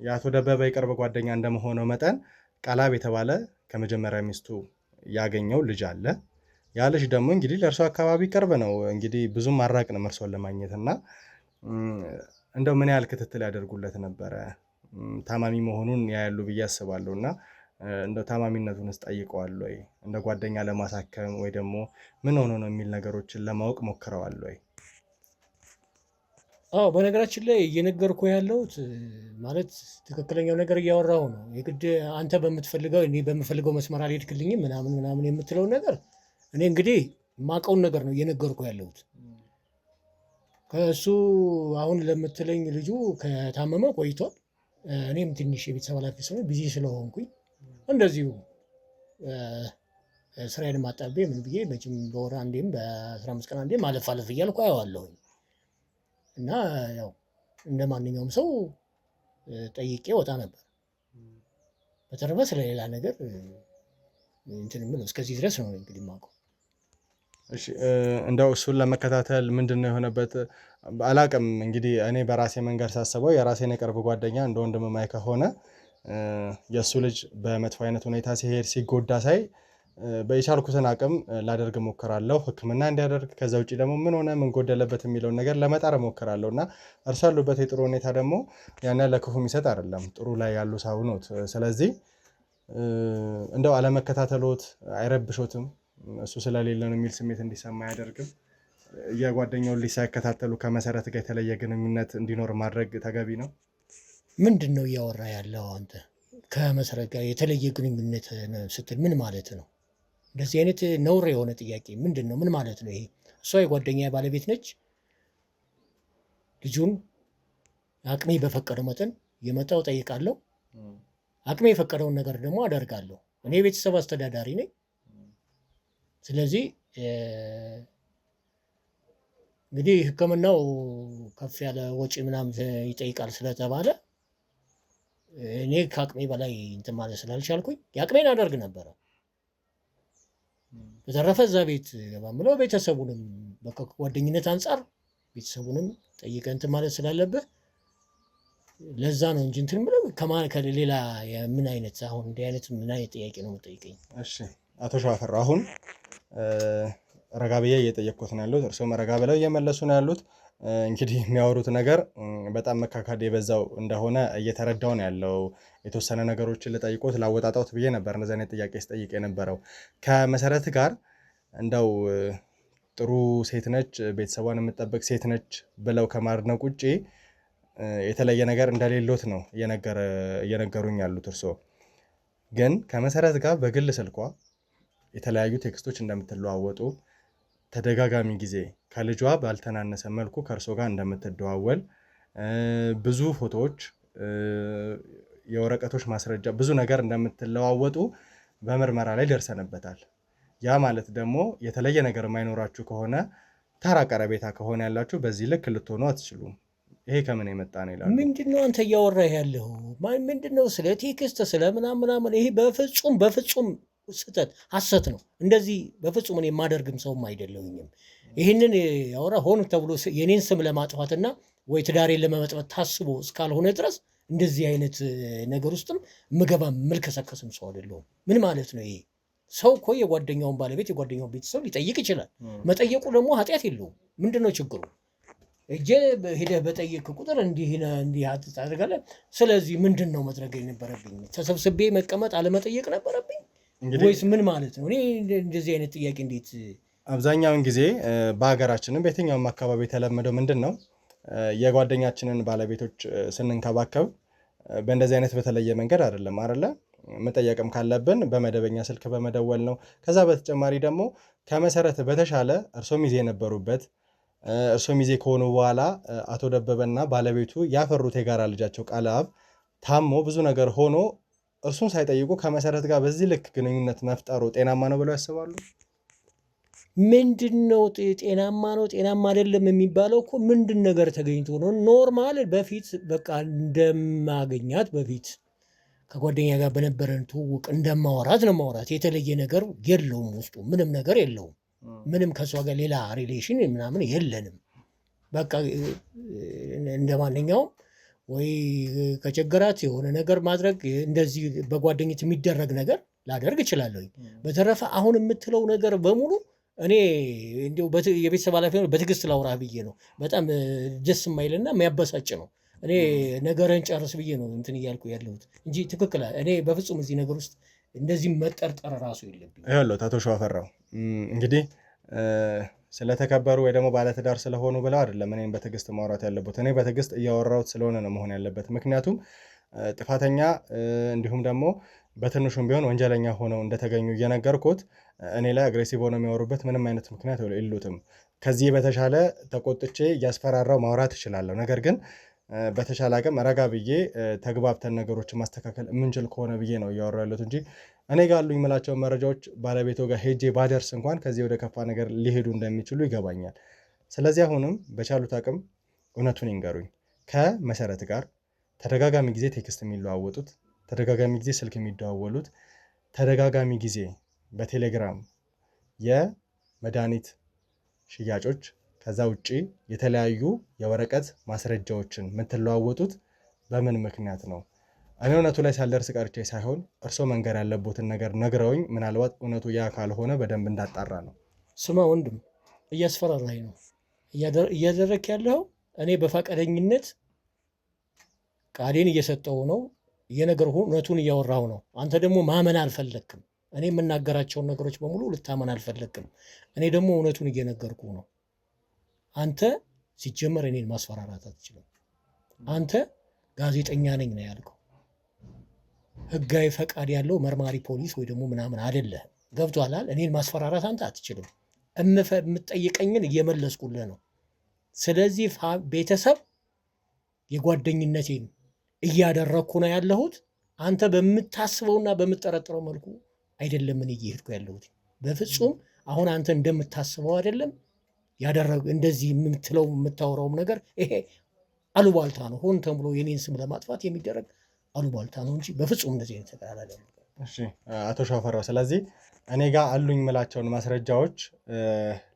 የአቶ ደበበ የቅርብ ጓደኛ እንደመሆነው መጠን ቃላብ የተባለ ከመጀመሪያ ሚስቱ ያገኘው ልጅ አለ። ያ ልጅ ደግሞ እንግዲህ ለእርሶ አካባቢ ቅርብ ነው። እንግዲህ ብዙም አራቅንም እርሶን ለማግኘት እና እንደው ምን ያህል ክትትል ያደርጉለት ነበረ? ታማሚ መሆኑን ያያሉ ብዬ አስባለሁ እና እንደ ታማሚነቱን ጠይቀዋል ወይ? እንደ ጓደኛ ለማሳከም ወይ ደግሞ ምን ሆኖ ነው የሚል ነገሮችን ለማወቅ ሞክረዋል ወይ? አዎ በነገራችን ላይ እየነገርኩ ያለሁት ማለት ትክክለኛው ነገር እያወራሁ ነው። የግድ አንተ በምትፈልገው እኔ በምፈልገው መስመር አልሄድክልኝም ምናምን የምትለውን ነገር እኔ እንግዲህ የማውቀውን ነገር ነው እየነገርኩ ያለሁት። ከእሱ አሁን ለምትለኝ ልጁ ከታመመ ቆይቷል። እኔም ትንሽ የቤተሰብ ኃላፊ ስለሆነ ቢዚ ስለሆንኩኝ እንደዚሁ ስራዬን አጣቤ ምን ብዬ መቼም በወር አንዴም በ15 ቀን አንዴም አለፍ እያልኩ አየዋለሁኝ እና ያው እንደ ማንኛውም ሰው ጠይቄ ወጣ ነበር። በተረፈ ስለሌላ ነገር እንትን ምን እስከዚህ ድረስ ነው እንግዲህ የማውቀው። እሺ እንደው እሱን ለመከታተል ምንድነው የሆነበት አላቅም። እንግዲህ እኔ በራሴ መንገድ ሳስበው የራሴን የቅርብ ጓደኛ እንደ ወንድም ማይ ከሆነ የእሱ ልጅ በመጥፎ አይነት ሁኔታ ሲሄድ ሲጎዳ ሳይ በቻልኩትን አቅም ላደርግ ሞክራለሁ፣ ሕክምና እንዲያደርግ። ከዛ ውጭ ደግሞ ምን ሆነ ምን ጎደለበት የሚለውን ነገር ለመጣር ሞክራለሁ እና እርሱ ያሉበት የጥሩ ሁኔታ ደግሞ ያን ለክፉ የሚሰጥ አይደለም፣ ጥሩ ላይ ያሉ ሰው ነው። ስለዚህ እንደው አለመከታተሎት አይረብሾትም? እሱ ስለሌለ ነው የሚል ስሜት እንዲሰማ አያደርግም? የጓደኛውን ልጅ ሳይከታተሉ ከመሰረት ጋር የተለየ ግንኙነት እንዲኖር ማድረግ ተገቢ ነው? ምንድን ነው እያወራ ያለው አንተ? ከመሰረት ጋር የተለየ ግንኙነት ስትል ምን ማለት ነው? እንደዚህ አይነት ነውር የሆነ ጥያቄ ምንድን ነው? ምን ማለት ነው ይሄ? እሷ የጓደኛ ባለቤት ነች። ልጁን አቅሜ በፈቀደው መጠን የመጣው ጠይቃለሁ። አቅሜ የፈቀደውን ነገር ደግሞ አደርጋለሁ። እኔ የቤተሰብ አስተዳዳሪ ነኝ። ስለዚህ እንግዲህ ሕክምናው ከፍ ያለ ወጪ ምናምን ይጠይቃል ስለተባለ እኔ ከአቅሜ በላይ እንትን ማለት ስላልቻልኩኝ የአቅሜን አደርግ ነበረ። በተረፈ እዛ ቤት ገባ ብለው ቤተሰቡንም በጓደኝነት አንጻር ቤተሰቡንም ጠይቀህ እንትን ማለት ስላለብህ ለዛ ነው እንጂ እንትን ብለው ከሌላ ምን አይነት አሁን እንዲህ አይነት ምን አይነት ጥያቄ ነው የምጠይቀኝ? እሺ አቶ ሸዋፈራ አሁን ረጋ ብዬ እየጠየቅኩት ነው ያሉት፣ እርስዎም ረጋ ብለው እየመለሱ ነው ያሉት። እንግዲህ የሚያወሩት ነገር በጣም መካካድ የበዛው እንደሆነ እየተረዳው ነው ያለው። የተወሰነ ነገሮችን ልጠይቆት ላወጣጣውት ብዬ ነበር እንደዚህ አይነት ጥያቄ ስጠይቅ የነበረው። ከመሰረት ጋር እንደው ጥሩ ሴት ነች፣ ቤተሰቧን የምትጠብቅ ሴት ነች ብለው ከማድነቅ ውጭ የተለየ ነገር እንደሌሎት ነው እየነገሩኝ ያሉት። እርስዎ ግን ከመሰረት ጋር በግል ስልኳ የተለያዩ ቴክስቶች እንደምትለዋወጡ ተደጋጋሚ ጊዜ ከልጇ ባልተናነሰ መልኩ ከእርሶ ጋር እንደምትደዋወል ብዙ ፎቶዎች፣ የወረቀቶች ማስረጃ፣ ብዙ ነገር እንደምትለዋወጡ በምርመራ ላይ ደርሰንበታል። ያ ማለት ደግሞ የተለየ ነገር የማይኖራችሁ ከሆነ ተራ ቀረቤታ ከሆነ ያላችሁ በዚህ ልክ ልትሆኑ አትችሉም። ይሄ ከምን የመጣ ነው ይላሉ። ምንድነው አንተ እያወራህ ያለው? ምንድነው ስለ ቴክስት ስለ ምናምን? ይሄ በፍጹም ስህተት ሐሰት ነው። እንደዚህ በፍጹም እኔ የማደርግም ሰውም አይደለሁኝም። ይህንን ያወራ ሆን ተብሎ የኔን ስም ለማጥፋትና ወይ ትዳሬን ለመመጥበት ታስቦ እስካልሆነ ድረስ እንደዚህ አይነት ነገር ውስጥም ምገባ መልከሰከስም ሰው አይደለሁም። ምን ማለት ነው ይሄ? ሰው እኮ የጓደኛውን ባለቤት የጓደኛውን ቤተሰብ ሊጠይቅ ይችላል። መጠየቁ ደግሞ ኃጢአት የለውም። ምንድነው ችግሩ? እጄ ሄደህ በጠየቅ ቁጥር እንዲህ ታደርጋለህ። ስለዚህ ምንድን ነው መድረግ የነበረብኝ? ተሰብስቤ መቀመጥ አለመጠየቅ ነበረብኝ ወይስ ምን ማለት ነው? እኔ እንደዚህ አይነት ጥያቄ እንዴት? አብዛኛውን ጊዜ በሀገራችንም በየትኛውም አካባቢ የተለመደው ምንድን ነው የጓደኛችንን ባለቤቶች ስንንከባከብ በእንደዚህ አይነት በተለየ መንገድ አይደለም አይደለ? መጠየቅም ካለብን በመደበኛ ስልክ በመደወል ነው። ከዛ በተጨማሪ ደግሞ ከመሰረት በተሻለ እርሶም ሚዜ የነበሩበት እርሶም ሚዜ ከሆኑ በኋላ አቶ ደበበና ባለቤቱ ያፈሩት የጋራ ልጃቸው ቃልአብ ታሞ ብዙ ነገር ሆኖ እርሱን ሳይጠይቁ ከመሰረት ጋር በዚህ ልክ ግንኙነት መፍጠሩ ጤናማ ነው ብለው ያስባሉ? ምንድነው ጤናማ ነው ጤናማ አይደለም የሚባለው እኮ ምንድን ነገር ተገኝቶ ነው? ኖርማል በፊት በቃ እንደማገኛት በፊት ከጓደኛ ጋር በነበረን ትውውቅ እንደማወራት ነው ማውራት። የተለየ ነገር የለውም፣ ውስጡ ምንም ነገር የለውም። ምንም ከሷ ጋር ሌላ ሪሌሽን ምናምን የለንም። በቃ እንደማንኛውም ወይ ከቸገራት የሆነ ነገር ማድረግ እንደዚህ በጓደኝት የሚደረግ ነገር ላደርግ እችላለሁ። በተረፈ አሁን የምትለው ነገር በሙሉ እኔ እንዲሁ የቤተሰብ ኃላፊ በትዕግስት ላውራ ብዬ ነው። በጣም ደስ የማይልና የሚያበሳጭ ነው። እኔ ነገርን ጨርስ ብዬ ነው እንትን እያልኩ ያለሁት እንጂ ትክክል እኔ በፍጹም እዚህ ነገር ውስጥ እንደዚህ መጠርጠር ራሱ የለብኝ። ይኸውልህ አቶ ሸዋፈራው እንግዲህ ስለተከበሩ ወይ ደግሞ ባለትዳር ስለሆኑ ብለው አይደለም እኔም በትዕግስት ማውራት ያለበት። እኔ በትዕግስት እያወራሁት ስለሆነ ነው መሆን ያለበት። ምክንያቱም ጥፋተኛ እንዲሁም ደግሞ በትንሹም ቢሆን ወንጀለኛ ሆነው እንደተገኙ እየነገርኩት እኔ ላይ አግሬሲቭ ሆነው የሚያወሩበት ምንም አይነት ምክንያት የሉትም። ከዚህ በተሻለ ተቆጥቼ እያስፈራራው ማውራት እችላለሁ። ነገር ግን በተሻለ አቅም ረጋ ብዬ ተግባብተን ነገሮችን ማስተካከል የምንችል ከሆነ ብዬ ነው እያወራሁ ያለሁት እንጂ እኔ ጋር አሉ የምላቸው መረጃዎች ባለቤቶ ጋር ሄጄ ባደርስ እንኳን ከዚህ ወደ ከፋ ነገር ሊሄዱ እንደሚችሉ ይገባኛል። ስለዚህ አሁንም በቻሉት አቅም እውነቱን ይንገሩኝ። ከመሰረት ጋር ተደጋጋሚ ጊዜ ቴክስት የሚለዋወጡት፣ ተደጋጋሚ ጊዜ ስልክ የሚደዋወሉት፣ ተደጋጋሚ ጊዜ በቴሌግራም የመድኃኒት ሽያጮች ከዛ ውጪ የተለያዩ የወረቀት ማስረጃዎችን የምትለዋወጡት በምን ምክንያት ነው? እኔ እውነቱ ላይ ሳልደርስ ቀርቼ ሳይሆን እርሶ መንገር ያለቦትን ነገር ነግረውኝ ምናልባት እውነቱ ያ ካልሆነ በደንብ እንዳጣራ ነው። ስማ ወንድም፣ እያስፈራራኝ ነው እያደረክ ያለው። እኔ በፈቃደኝነት ቃሌን እየሰጠው ነው፣ እየነገርኩ እውነቱን እያወራሁ ነው። አንተ ደግሞ ማመን አልፈለግክም። እኔ የምናገራቸውን ነገሮች በሙሉ ልታመን አልፈለግክም። እኔ ደግሞ እውነቱን እየነገርኩ ነው። አንተ ሲጀመር እኔን ማስፈራራት አትችልም። አንተ ጋዜጠኛ ነኝ ነው ያልከው። ህጋዊ ፈቃድ ያለው መርማሪ ፖሊስ ወይ ደግሞ ምናምን አይደለህም። ገብቶሃል? እኔን ማስፈራራት አንተ አትችልም። የምትጠይቀኝን እየመለስኩልህ ነው። ስለዚህ ቤተሰብ የጓደኝነቴን እያደረግኩ ነው ያለሁት። አንተ በምታስበውና በምትጠረጥረው መልኩ አይደለም እኔ እየሄድኩ ያለሁት። በፍጹም አሁን አንተ እንደምታስበው አይደለም ያደረግ እንደዚህ የምትለው የምታወራውም ነገር ይሄ አሉባልታ ነው። ሆን ተብሎ የኔን ስም ለማጥፋት የሚደረግ አሉባልታ ነው እንጂ በፍጹም እንደዚህ አይነት ተቃራኒ አይደለም። እሺ አቶ ሸዋፈራው፣ ስለዚህ እኔ ጋር አሉኝ የምላቸውን ማስረጃዎች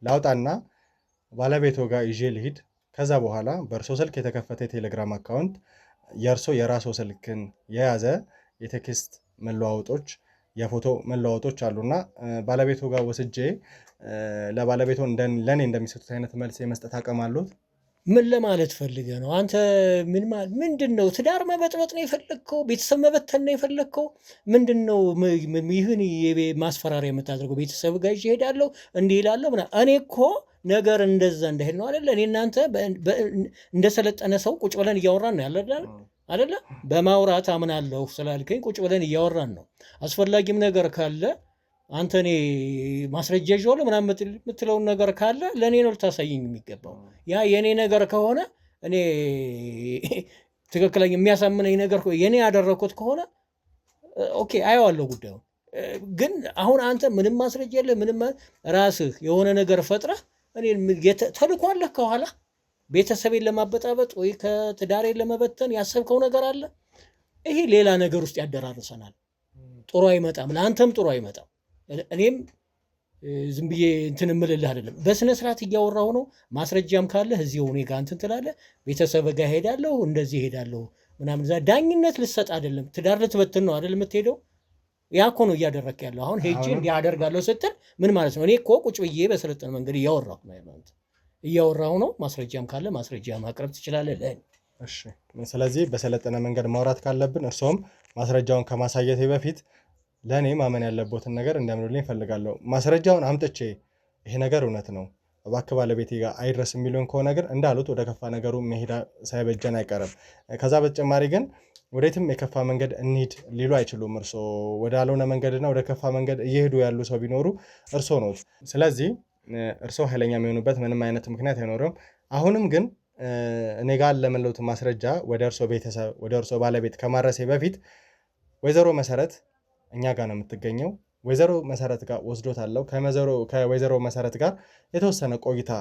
ላውጣና ባለቤቶ ጋር ይዤ ልሂድ። ከዛ በኋላ በእርሶ ስልክ የተከፈተ የቴሌግራም አካውንት የእርሶ የራሶ ስልክን የያዘ የቴክስት መለዋወጦች የፎቶ መለዋወጦች አሉና ባለቤቶ ጋር ወስጄ ለባለቤቶ ለእኔ እንደሚሰጡት አይነት መልስ የመስጠት አቅም አሉት? ምን ለማለት ፈልገ ነው አንተ? ምንድን ነው? ትዳር መበጥበጥ ነው የፈለግከው? ቤተሰብ መበተን ነው የፈለግከው? ምንድን ነው ይህን ማስፈራሪያ የምታደርገው? ቤተሰብ ጋር ይዤ እሄዳለሁ እንዲህ እላለሁ ምናምን። እኔ እኮ ነገር እንደዛ እንዳሄድ ነው አይደለ? እኔ እናንተ እንደሰለጠነ ሰው ቁጭ ብለን እያወራን ነው ያለ አይደለ? በማውራት አምናለሁ ስላልከኝ ቁጭ ብለን እያወራን ነው። አስፈላጊም ነገር ካለ አንተ እኔ ማስረጃ ይዤዋለሁ ምናምን የምትለውን ነገር ካለ ለእኔ ነው ልታሳየኝ የሚገባው። ያ የእኔ ነገር ከሆነ እኔ ትክክለኛ የሚያሳምነኝ ነገር የእኔ ያደረግኩት ከሆነ ኦኬ አየዋለሁ ጉዳዩ። ግን አሁን አንተ ምንም ማስረጃ የለ ምንም ራስህ የሆነ ነገር ፈጥረህ ተልኳለህ ከኋላ ቤተሰቤን ለማበጣበጥ ወይ ከትዳሬን ለመበተን ያሰብከው ነገር አለ። ይሄ ሌላ ነገር ውስጥ ያደራርሰናል። ጥሩ አይመጣም፣ ለአንተም ጥሩ አይመጣም። እኔም ዝም ብዬ እንትን እምልልህ አይደለም፣ በስነ ስርዓት እያወራሁ ነው። ማስረጃም ካለህ እዚሁ እኔ ጋር እንትን ትላለህ። ቤተሰብ ጋር ሄዳለሁ እንደዚህ ሄዳለሁ ምናምን። እዛ ዳኝነት ልትሰጥ አይደለም፣ ትዳር ልትበትን ነው አይደል የምትሄደው? ያ እኮ ነው እያደረክ ያለው። አሁን ሄጄ እንዲህ አደርጋለሁ ስትል ምን ማለት ነው? እኔ እኮ ቁጭ ብዬ በሰለጠነ መንገድ እያወራሁ ነው። ማስረጃም ካለ ማስረጃ ማቅረብ ትችላለህ ለእኔ። እሺ፣ ስለዚህ በሰለጠነ መንገድ ማውራት ካለብን እርሶም ማስረጃውን ከማሳየቴ በፊት ለእኔ ማመን ያለቦትን ነገር እንዲያምኑልኝ እፈልጋለሁ። ማስረጃውን አምጥቼ ይሄ ነገር እውነት ነው እባክህ ባለቤቴ ጋር አይድረስ የሚሉን ከሆነ ግን እንዳሉት ወደ ከፋ ነገሩ መሄድ ሳይበጀን አይቀርም። ከዛ በተጨማሪ ግን ወዴትም የከፋ መንገድ እንሂድ ሊሉ አይችሉም። እርሶ ወዳልሆነ መንገድና ወደ ከፋ መንገድ እየሄዱ ያሉ ሰው ቢኖሩ እርሶ ነው። ስለዚህ እርሶ ኃይለኛ የሚሆኑበት ምንም አይነት ምክንያት አይኖርም። አሁንም ግን እኔ ጋር ለመለውት ማስረጃ ወደ እርሶ ቤተሰብ ወደ እርሶ ባለቤት ከማድረሴ በፊት ወይዘሮ መሰረት እኛ ጋር ነው የምትገኘው። ወይዘሮ መሰረት ጋር ወስዶታለሁ። ከወይዘሮ መሰረት ጋር የተወሰነ ቆይታ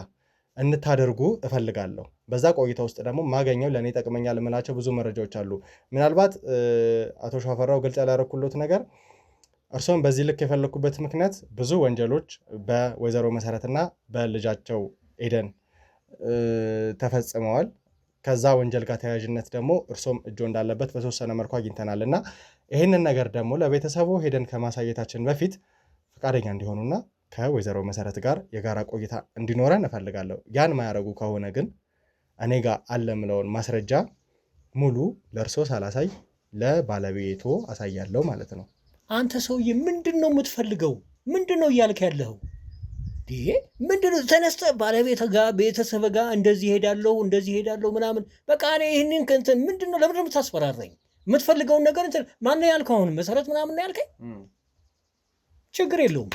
እንታደርጉ እፈልጋለሁ። በዛ ቆይታ ውስጥ ደግሞ ማገኘው ለእኔ ጠቅመኛል የምላቸው ብዙ መረጃዎች አሉ። ምናልባት አቶ ሸዋፈራው ግልጽ ያላረኩሎት ነገር እርሶም በዚህ ልክ የፈለኩበት ምክንያት ብዙ ወንጀሎች በወይዘሮ መሰረትና በልጃቸው ኤደን ተፈጽመዋል። ከዛ ወንጀል ጋር ተያያዥነት ደግሞ እርሶም እጆ እንዳለበት በተወሰነ መልኩ አግኝተናል እና ይህንን ነገር ደግሞ ለቤተሰቡ ሄደን ከማሳየታችን በፊት ፈቃደኛ እንዲሆኑና ከወይዘሮ መሰረት ጋር የጋራ ቆይታ እንዲኖረን እፈልጋለሁ። ያን ማያደርጉ ከሆነ ግን እኔ ጋር አለ የምለውን ማስረጃ ሙሉ ለእርሶ ሳላሳይ ለባለቤቶ አሳያለሁ ማለት ነው። አንተ ሰውዬ ምንድን ነው የምትፈልገው? ምንድን ነው እያልክ ያለኸው? ምንድን ነው ተነስተህ ባለቤት ጋር ቤተሰብ ጋር እንደዚህ ሄዳለሁ ምናምን በቃ እኔ ይህንን ከእንትን ምንድን ነው ለምንድን ነው የምታስፈራረኝ? የምትፈልገውን ነገር እንትን ማነው ያልከው? አሁን መሰረት ምናምን ነው ያልከኝ? ችግር የለውም።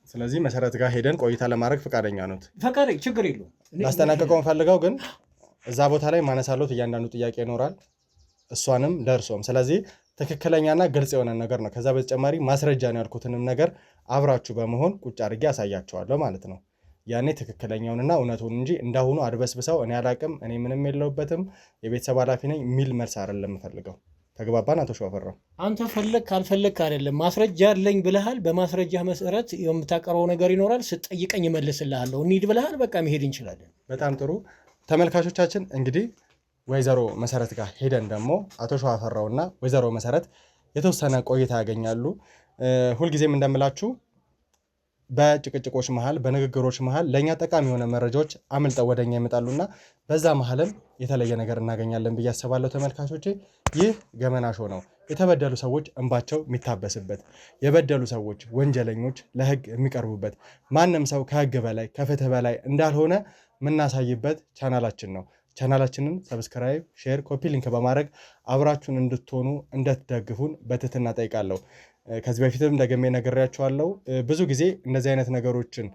ስለዚህ መሰረት ጋር ሄደን ቆይታ ለማድረግ ፈቃደኛ ነው? ፈቃደኛ፣ ችግር የለውም። ላስጠናቀቀው ፈልገው ግን እዛ ቦታ ላይ ማነሳሎት እያንዳንዱ ጥያቄ ይኖራል፣ እሷንም ደርሶም። ስለዚህ ትክክለኛና ግልጽ የሆነ ነገር ነው። ከዛ በተጨማሪ ማስረጃ ነው ያልኩትንም ነገር አብራችሁ በመሆን ቁጭ አድርጌ ያሳያቸዋለሁ ማለት ነው። ያኔ ትክክለኛውንና እውነቱን እንጂ እንዳሁኑ አድበስብሰው እኔ አላቅም፣ እኔ ምንም የለውበትም፣ የቤተሰብ ኃላፊ ነኝ የሚል መልስ አይደለም የምፈልገው። ተግባባን አቶ ሸዋፈራው? አንተ ፈለግ ካልፈለግ አይደለም፣ ማስረጃ አለኝ ብለሃል። በማስረጃ መሰረት የምታቀርበው ነገር ይኖራል። ስጠይቀኝ እመልስልሃለሁ። እንሂድ ብለሃል። በቃ መሄድ እንችላለን። በጣም ጥሩ ተመልካቾቻችን፣ እንግዲህ ወይዘሮ መሰረት ጋር ሄደን ደግሞ አቶ ሸዋፈራውና ወይዘሮ መሰረት የተወሰነ ቆይታ ያገኛሉ። ሁልጊዜም እንደምላችሁ በጭቅጭቆች መሃል፣ በንግግሮች መሃል ለእኛ ጠቃሚ የሆነ መረጃዎች አምልጠው ወደኛ ይመጣሉና በዛ መሃልም የተለየ ነገር እናገኛለን ብዬ አስባለሁ። ተመልካቾቼ ይህ ገመና ሾው ነው። የተበደሉ ሰዎች እንባቸው የሚታበስበት፣ የበደሉ ሰዎች ወንጀለኞች ለህግ የሚቀርቡበት፣ ማንም ሰው ከህግ በላይ ከፍትህ በላይ እንዳልሆነ የምናሳይበት ቻናላችን ነው። ቻናላችንን ሰብስክራይብ፣ ሼር፣ ኮፒ ሊንክ በማድረግ አብራችሁን እንድትሆኑ እንድትደግፉን በትህትና ጠይቃለሁ። ከዚህ በፊትም ደግሜ ነግሬያችኋለሁ። ብዙ ጊዜ እንደዚህ አይነት ነገሮችን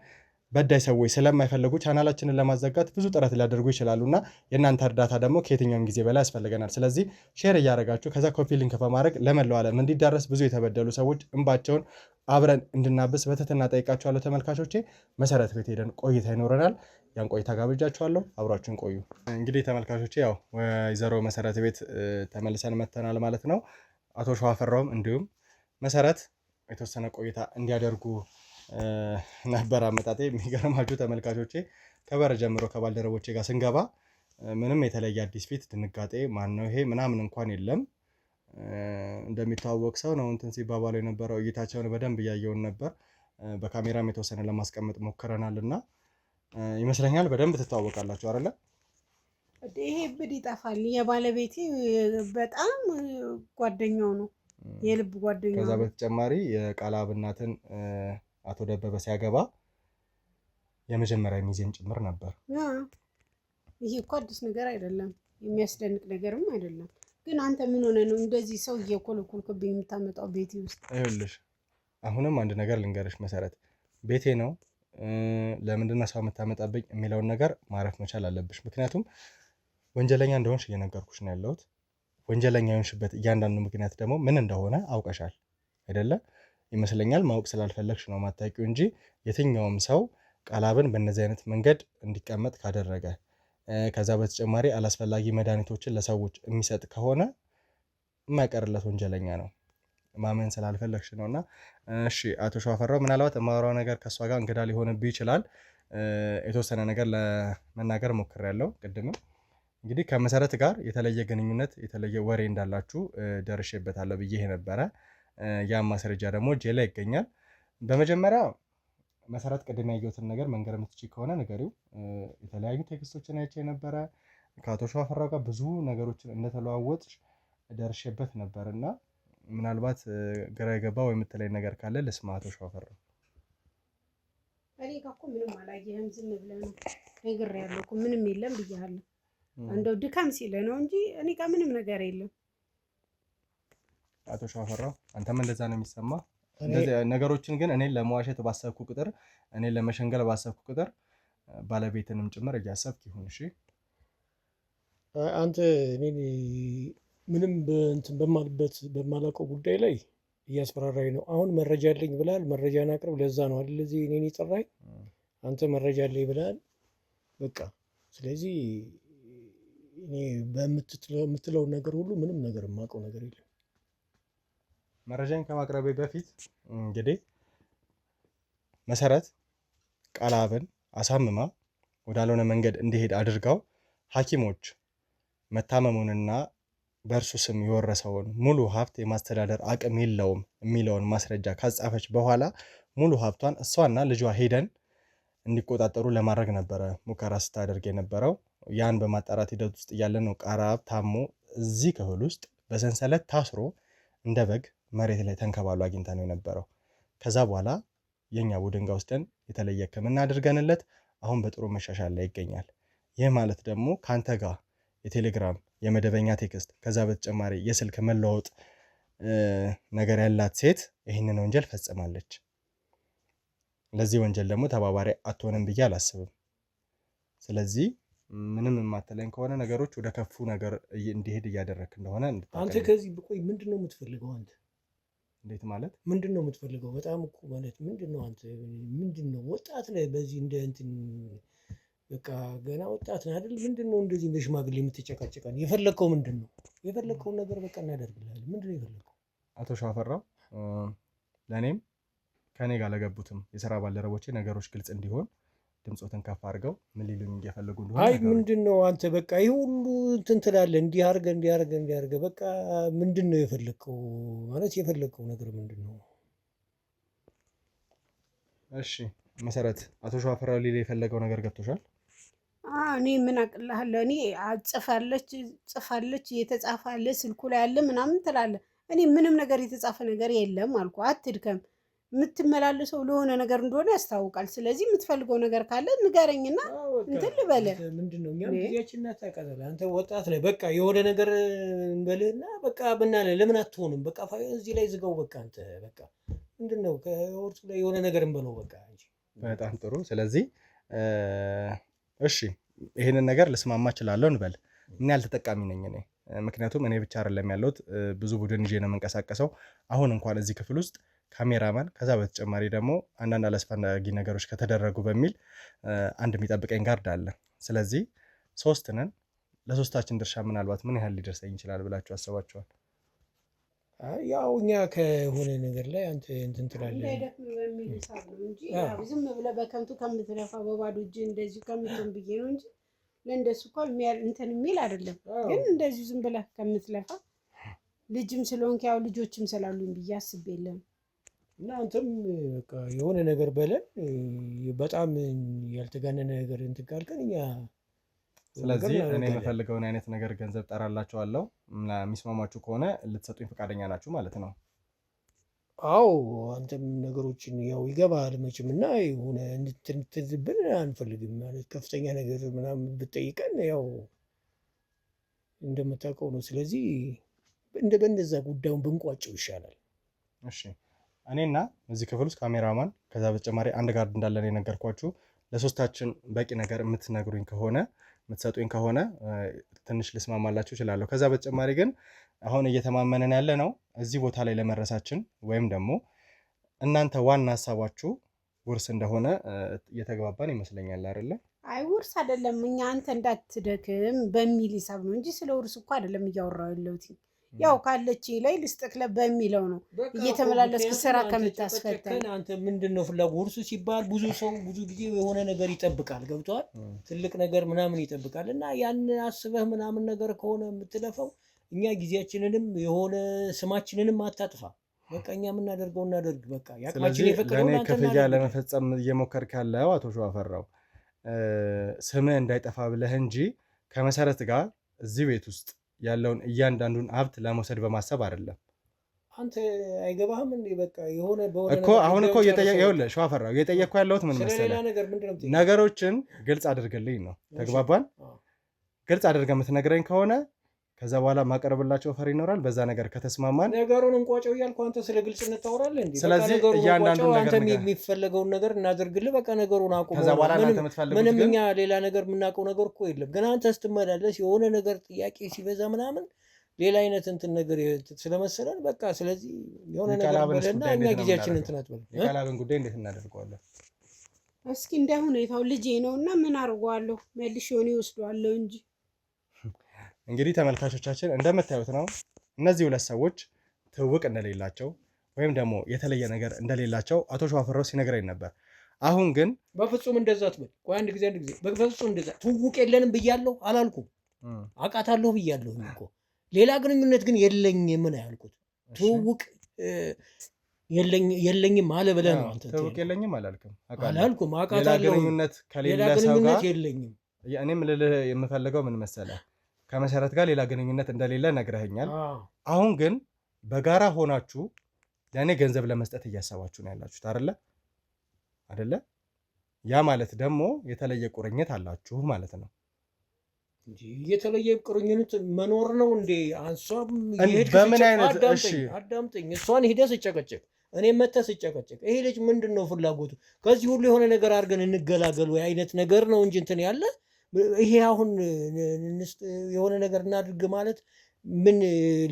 በዳይ ሰዎች ስለማይፈልጉ ቻናላችንን ለማዘጋት ብዙ ጥረት ሊያደርጉ ይችላሉና የእናንተ እርዳታ ደግሞ ከየትኛውም ጊዜ በላይ ያስፈልገናል። ስለዚህ ሼር እያደረጋችሁ ከዛ ኮፒ ሊንክ በማድረግ ለመላው ዓለም እንዲዳረስ ብዙ የተበደሉ ሰዎች እንባቸውን አብረን እንድናብስ በትህትና ጠይቃችኋለሁ። ተመልካቾቼ መሰረት ቤት ሄደን ቆይታ ይኖረናል። ያን ቆይታ ጋብዣችኋለሁ። አብራችሁን ቆዩ። እንግዲህ ተመልካቾቼ ያው ወይዘሮ መሰረት ቤት ተመልሰን መተናል ማለት ነው። አቶ ሸዋፈራውም እንዲሁም መሰረት የተወሰነ ቆይታ እንዲያደርጉ ነበር አመጣጤ። የሚገርማችሁ ተመልካቾቼ ከበር ጀምሮ ከባልደረቦቼ ጋር ስንገባ ምንም የተለየ አዲስ ፊት፣ ድንጋጤ፣ ማን ነው ይሄ ምናምን እንኳን የለም። እንደሚተዋወቅ ሰው ነው እንትን ሲባባሉ የነበረው። እይታቸውን በደንብ እያየውን ነበር። በካሜራም የተወሰነ ለማስቀመጥ ሞክረናል እና ይመስለኛል በደንብ ትተዋወቃላችሁ አይደለ? ይሄ ብድ ይጠፋል። የባለቤቴ በጣም ጓደኛው ነው፣ የልብ ጓደኛው። ከዛ በተጨማሪ የቃላብ እናትን አቶ ደበበ ሲያገባ የመጀመሪያ ሚዜም ጭምር ነበር። ይሄ እኮ አዲስ ነገር አይደለም፣ የሚያስደንቅ ነገርም አይደለም። ግን አንተ ምን ሆነ ነው እንደዚህ ሰው እየኮለኮልክብኝ የምታመጣው ቤቴ ውስጥ? ይኸውልሽ አሁንም አንድ ነገር ልንገርሽ መሰረት፣ ቤቴ ነው ለምንድነው ሰው የምታመጣብኝ የሚለውን ነገር ማረፍ መቻል አለብሽ። ምክንያቱም ወንጀለኛ እንደሆንሽ እየነገርኩሽ ነው ያለሁት። ወንጀለኛ የሆንሽበት እያንዳንዱ ምክንያት ደግሞ ምን እንደሆነ አውቀሻል አይደለ? ይመስለኛል ማወቅ ስላልፈለግሽ ነው ማታውቂው እንጂ የትኛውም ሰው ቃላብን በእነዚህ አይነት መንገድ እንዲቀመጥ ካደረገ፣ ከዛ በተጨማሪ አላስፈላጊ መድኃኒቶችን ለሰዎች የሚሰጥ ከሆነ የማይቀርለት ወንጀለኛ ነው። ማመን ስላልፈለግሽ ነውና። እሺ አቶ ሸዋፈራው፣ ምናልባት የማወራው ነገር ከእሷ ጋር እንግዳ ሊሆንብህ ይችላል። የተወሰነ ነገር ለመናገር ሞክሬያለሁ ቅድምም። እንግዲህ ከመሰረት ጋር የተለየ ግንኙነት የተለየ ወሬ እንዳላችሁ ደርሼበታለሁ ብዬ ነበረ። ያ ማስረጃ ደግሞ እጄ ላይ ይገኛል። በመጀመሪያ መሰረት ቅድም ያየሁትን ነገር መንገር የምትችይ ከሆነ ንገሪው። የተለያዩ ቴክስቶችን አይቼ ነበረ። ከአቶ ሸዋፈራው ጋር ብዙ ነገሮችን እንደተለዋወጥሽ ደርሼበት ነበር እና ምናልባት ግራ የገባ ወይ የምትለኝ ነገር ካለ ልስማ። አቶ ሸዋፈራው፣ እኔ ጋር እኮ ምንም አላየህም፣ ዝም ብለህ ነው ነግሬሃለሁ እኮ ምንም የለም ብያለሁ። እንደው ድካም ሲለህ ነው እንጂ እኔ ጋር ምንም ነገር የለም። አቶ ሸዋፈራው፣ አንተም እንደዛ ነው የሚሰማ? እንደዚህ ነገሮችን ግን እኔን ለመዋሸት ባሰብኩ ቁጥር፣ እኔን ለመሸንገል ባሰብኩ ቁጥር ባለቤትንም ጭምር እያሰብክ ይሁን። እሺ አንተ እኔ ምንም በማላውቀው ጉዳይ ላይ እያስፈራራኝ ነው። አሁን መረጃ አለኝ ብላል፣ መረጃን አቅርብ። ለዛ ነው አይደል እዚህ እኔን የጠራኝ። አንተ መረጃ አለኝ ብላል። በቃ ስለዚህ እኔ በምትለውን ነገር ሁሉ ምንም ነገር የማውቀው ነገር የለም። መረጃን ከማቅረቤ በፊት እንግዲህ መሰረት ቃላብን አሳምማ ወዳልሆነ መንገድ እንዲሄድ አድርጋው ሐኪሞች መታመሙንና በእርሱ ስም የወረሰውን ሙሉ ሀብት የማስተዳደር አቅም የለውም የሚለውን ማስረጃ ካጻፈች በኋላ ሙሉ ሀብቷን እሷና ልጇ ሄደን እንዲቆጣጠሩ ለማድረግ ነበረ ሙከራ ስታደርግ የነበረው። ያን በማጣራት ሂደት ውስጥ እያለ ነው ቃላብ ታሞ እዚህ ክፍል ውስጥ በሰንሰለት ታስሮ እንደ በግ መሬት ላይ ተንከባሉ አግኝታ ነው የነበረው። ከዛ በኋላ የኛ ቡድን ጋር ወስደን የተለየ ሕክምና አድርገንለት አሁን በጥሩ መሻሻል ላይ ይገኛል። ይህ ማለት ደግሞ ካንተ ጋር የቴሌግራም የመደበኛ ቴክስት ከዛ በተጨማሪ የስልክ መለዋወጥ ነገር ያላት ሴት ይህንን ወንጀል ፈጽማለች። ለዚህ ወንጀል ደግሞ ተባባሪ አትሆንም ብዬ አላስብም። ስለዚህ ምንም የማትለኝ ከሆነ ነገሮች ወደ ከፉ ነገር እንዲሄድ እያደረክ እንደሆነ አንተ ከዚህ ብቆይ ምንድነው የምትፈልገው? አንተ እንዴት ማለት ምንድነው የምትፈልገው? በጣም እኮ ማለት ምንድነው አንተ ምንድነው ወጣት ነህ፣ በዚህ እንደ እንትን በቃ ገና ወጣት ነህ አይደል? ምንድነው እንደዚህ እንደ ሽማግሌ የምትጨቃጨቀን? የፈለከው ምንድነው? የፈለከውን ነገር በቃ እናደርግልሃለን። ምንድነው የፈለከው? አቶ ሸዋፈራው ለእኔም ከኔ ጋር ለገቡትም የሥራ ባልደረቦቼ ነገሮች ግልጽ እንዲሆን ድምፆትን ከፍ አድርገው ምን ሊሉኝ እየፈለጉ እንደሆነ አይ ምንድነው አንተ በቃ ይሄ ሁሉ እንትን ትላለህ፣ እንዲህ አድርገህ በቃ ምንድነው የፈለከው? ማለት የፈለከው ነገር ምንድነው? እሺ መሰረት አቶ ሸዋፈራው ሊል የፈለገው ነገር ገብቶሻል? እኔ ምን አቅልሃለሁ? እኔ ጽፋለች የተጻፈ አለ ስልኩ ላይ አለ ምናምን ትላለህ። እኔ ምንም ነገር የተጻፈ ነገር የለም አልኩ። አትድከም። የምትመላለሰው ለሆነ ነገር እንደሆነ ያስታውቃል። ስለዚህ የምትፈልገው ነገር ካለ ንገረኝና እንትን ልበለ። ምንድነው እኛም ጊዜያችንን እናታቃጥል። አንተ ወጣት ነህ። በቃ የሆነ ነገር እንበልና በቃ ብናለ ለምን አትሆንም? በቃ እዚህ ላይ ዝጋው። በቃ አንተ በቃ ምንድነው ከወርሱ ላይ የሆነ ነገር እንበለው በቃ እንጂ። በጣም ጥሩ። ስለዚህ እሺ ይሄንን ነገር ልስማማ እችላለሁ እንበል። ምን ያህል ተጠቃሚ ነኝ እኔ? ምክንያቱም እኔ ብቻ አይደለም ያለሁት ብዙ ቡድን ይዤ ነው የምንቀሳቀሰው። አሁን እንኳን እዚህ ክፍል ውስጥ ካሜራማን ከዛ በተጨማሪ ደግሞ አንዳንድ አላስፈላጊ ነገሮች ከተደረጉ በሚል አንድ የሚጠብቀኝ ጋርድ አለ። ስለዚህ 3 ነን። ለሶስታችን ድርሻ ምናልባት ምን ያህል ሊደርሰኝ ይችላል ብላችሁ አስባችኋል? ያው እኛ ከሆነ ነገር ላይ አንተ እንትን ትላለህ እንዳይደክም በሚል ሂሳብ ነው እንጂ ዝም ብለህ በከንቱ ከምትለፋ በባዶ እጅ እንደዚሁ ከምትን ብዬ ነው እንጂ ለእንደሱ እኮ እንትን የሚል አይደለም። ግን እንደዚሁ ዝም ብለህ ከምትለፋ ልጅም ስለሆንክ ያው ልጆችም ስላሉኝ ብዬ አስቤ የለም። እና አንተም በቃ የሆነ ነገር በለን በጣም ያልተጋነነ ነገር እንትን ካልከን እኛ ስለዚህ እኔ የምፈልገውን አይነት ነገር ገንዘብ ጠራላችኋለሁ። የሚስማማችሁ ከሆነ ልትሰጡኝ ፈቃደኛ ናችሁ ማለት ነው? አዎ አንተም ነገሮችን ያው ይገባል መቼም እና የሆነ እንድትዝብን አንፈልግም። ማለት ከፍተኛ ነገር ምናምን ብትጠይቀን ያው እንደምታውቀው ነው። ስለዚህ በእንደዛ ጉዳዩን ብንቋጨው ይሻላል። እሺ እኔና እዚህ ክፍል ውስጥ ካሜራማን ከዛ በተጨማሪ አንድ ጋርድ እንዳለን የነገርኳችሁ ለሶስታችን በቂ ነገር የምትነግሩኝ ከሆነ የምትሰጡኝ ከሆነ ትንሽ ልስማማላችሁ እችላለሁ። ከዛ በተጨማሪ ግን አሁን እየተማመነን ያለ ነው እዚህ ቦታ ላይ ለመድረሳችን ወይም ደግሞ እናንተ ዋና ሀሳባችሁ ውርስ እንደሆነ እየተግባባን ይመስለኛል አይደለ? አይ ውርስ አይደለም። እኛ አንተ እንዳትደክም በሚል ሂሳብ ነው እንጂ ስለ ውርስ እኮ አይደለም እያወራሁ ያለሁት። ያው ካለች ላይ ልስጥክለ በሚለው ነው እየተመላለስክ ስራ ከምታስፈተን። አንተ ምንድነው ፍላጎት? ውርስ ሲባል ብዙ ሰው ብዙ ጊዜ የሆነ ነገር ይጠብቃል። ገብቷል? ትልቅ ነገር ምናምን ይጠብቃል እና ያን አስበህ ምናምን ነገር ከሆነ የምትለፈው እኛ ጊዜያችንንም የሆነ ስማችንንም አታጥፋ። በቃ እኛ የምናደርገው እናደርግ። በቃ ያቅማችን የፈቀደው ለኔ ክፍያ ለመፈጸም እየሞከርክ ያለው አቶ ሸዋፈራው ስምህ እንዳይጠፋ ብለህ እንጂ ከመሰረት ጋር እዚህ ቤት ውስጥ ያለውን እያንዳንዱን ሀብት ለመውሰድ በማሰብ አይደለም። አንተ አይገባህም እንዴ? በቃ የሆነ በሆነ እኮ አሁን እኮ ይኸውልህ ሸዋፈራው እየጠየቅኩ ያለሁት ምን መሰለህ፣ ነገሮችን ግልጽ አድርግልኝ ነው። ተግባባን? ግልጽ አድርገህ የምትነግረኝ ከሆነ ከዛ በኋላ ማቀርብላቸው ፈር ይኖራል። በዛ ነገር ከተስማማን ነገሩን እንቋጨው እያልኩ አንተ ስለ ግልጽነት ታወራለህ እንዴ? ስለዚህ እያንዳንዱ ነገር አንተ የሚፈለገውን ነገር እናደርግልህ። በቃ ነገሩን አቁም። ከዛ በኋላ አንተ የምትፈልጉት ምንም እኛ ሌላ ነገር የምናውቀው ነገር እኮ የለም። ግን አንተ ስትመላለስ የሆነ ነገር ጥያቄ ሲበዛ ምናምን ሌላ አይነት እንትን ነገር ስለመሰለን በቃ ስለዚህ የሆነ ነገር በለና እኛ ጊዜያችን እንትን አትበል። የቃላብን ጉዳይ እንዴት እናደርገዋለን? እስኪ እንደ ሁኔታው ልጄ ነውና ምን አድርገዋለሁ መልሼ ሆነ ይወስደዋለሁ እንጂ። እንግዲህ ተመልካቾቻችን እንደምታዩት ነው እነዚህ ሁለት ሰዎች ትውውቅ እንደሌላቸው ወይም ደግሞ የተለየ ነገር እንደሌላቸው አቶ ሸዋፈራው ሲነግረኝ ነበር። አሁን ግን በፍጹም እንደዛ አትበል። ቆይ አንድ ጊዜ በፍጹም እንደዛ ትውውቅ የለንም ብያለሁ አላልኩም። አውቃታለሁ ብያለሁ እኮ ሌላ ግንኙነት ግን የለኝም ምን ያልኩት ትውውቅ የለኝም አለ ብለህ ነው አንተ። ትውውቅ የለኝም አላልኩም። አላልኩም አውቃታለሁ። ሌላ ግንኙነት የለኝም። እኔም ልልህ የምፈልገው ምን መሰለህ ከመሰረት ጋር ሌላ ግንኙነት እንደሌለ ነግረኸኛል። አሁን ግን በጋራ ሆናችሁ ለእኔ ገንዘብ ለመስጠት እያሰባችሁ ነው ያላችሁት አይደለ? ያ ማለት ደግሞ የተለየ ቁርኝት አላችሁ ማለት ነው። የተለየ ቁርኝት መኖር ነው እንዴ? አንሷም በምን አይነት አዳምጠኝ። እሷን ሂደህ ስጨቀጭቅ እኔ መተህ ስጨቀጭቅ ይሄ ልጅ ምንድን ነው ፍላጎቱ? ከዚህ ሁሉ የሆነ ነገር አድርገን እንገላገሉ አይነት ነገር ነው እንጂ እንትን ያለ ይሄ አሁን የሆነ ነገር እናድርግ ማለት ምን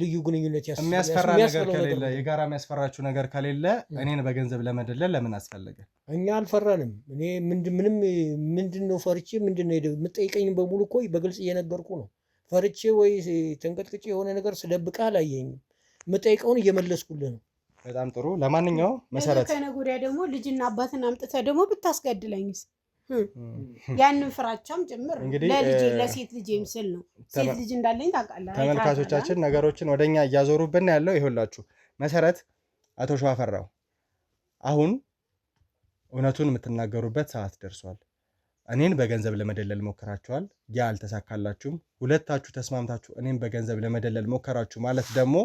ልዩ ግንኙነት የሚያስፈራ ነገር ከሌለ የጋራ የሚያስፈራችሁ ነገር ከሌለ እኔን በገንዘብ ለመደለል ለምን አስፈለገ? እኛ አልፈራንም። እኔ ምንድን ነው ፈርቼ ምንድን ነው የምጠይቀኝ በሙሉ እኮ በግልጽ እየነገርኩ ነው። ፈርቼ ወይ ተንቀጥቅጬ የሆነ ነገር ስደብቅህ አላየኝም። የምጠይቀውን እየመለስኩልህ ነው። በጣም ጥሩ። ለማንኛውም መሰረት ከነገ ወዲያ ደግሞ ልጅና አባትን አምጥተህ ደግሞ ብታስገድለኝስ? ያንን ፍራቻም ጭምር ለልጅ ለሴት ልጅ ምስል ነው። ሴት ልጅ እንዳለኝ ታውቃለህ። ተመልካቾቻችን ነገሮችን ወደኛ እያዞሩብን ያለው ይሁላችሁ። መሰረት አቶ ሸዋፈራው አሁን እውነቱን የምትናገሩበት ሰዓት ደርሷል። እኔን በገንዘብ ለመደለል ሞከራችኋል፣ ያ አልተሳካላችሁም። ሁለታችሁ ተስማምታችሁ እኔን በገንዘብ ለመደለል ሞከራችሁ ማለት ደግሞ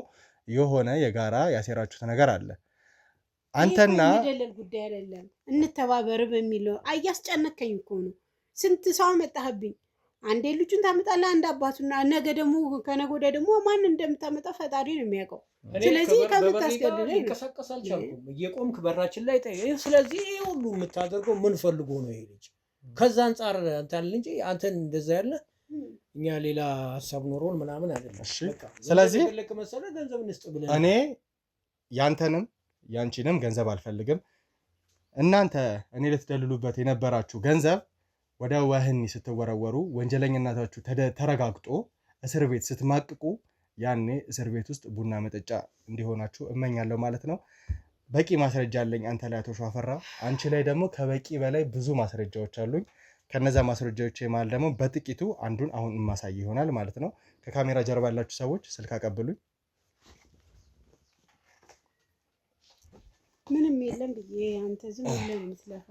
የሆነ የጋራ ያሴራችሁት ነገር አለ። አንተና መደለል ጉዳይ አይደለም፣ እንተባበር በሚለው አያስጨነከኝ እኮ ነው። ስንት ሰው መጣህብኝ። አንዴ ልጁን ታመጣለህ፣ አንድ አባቱና ነገ ደግሞ ከነገ ወዲያ ደግሞ ማን እንደምታመጣ ፈጣሪ ነው የሚያውቀው። ስለዚህ ከምታስገድለኝ እንቀሳቀስ አልቻልኩም። እየቆምክ በራችን ላይ ስለዚህ ይሄ ሁሉ የምታደርገው ምን ፈልጎ ነው ይሄ ልጅ? ከዛ አንጻር አንተን እንጂ አንተን እንደዛ ያለ እኛ ሌላ ሀሳብ ኖሮን ምናምን አይደለም። ስለዚህ ገንዘብ እንስጥ ብለን እኔ ያንተንም ያንቺንም ገንዘብ አልፈልግም። እናንተ እኔ ልትደልሉበት የነበራችሁ ገንዘብ ወደ ወህኒ ስትወረወሩ ወንጀለኝነታችሁ ተረጋግጦ እስር ቤት ስትማቅቁ ያኔ እስር ቤት ውስጥ ቡና መጠጫ እንዲሆናችሁ እመኛለሁ ማለት ነው። በቂ ማስረጃ አለኝ አንተ ላይ አቶ ሸዋፈራ፣ አንቺ ላይ ደግሞ ከበቂ በላይ ብዙ ማስረጃዎች አሉኝ። ከነዛ ማስረጃዎች መሃል ደግሞ በጥቂቱ አንዱን አሁን ማሳይ ይሆናል ማለት ነው። ከካሜራ ጀርባ ያላችሁ ሰዎች ስልክ አቀብሉኝ። ምንም የለም ብዬ አንተ ዝም ብለህ የምትለፋ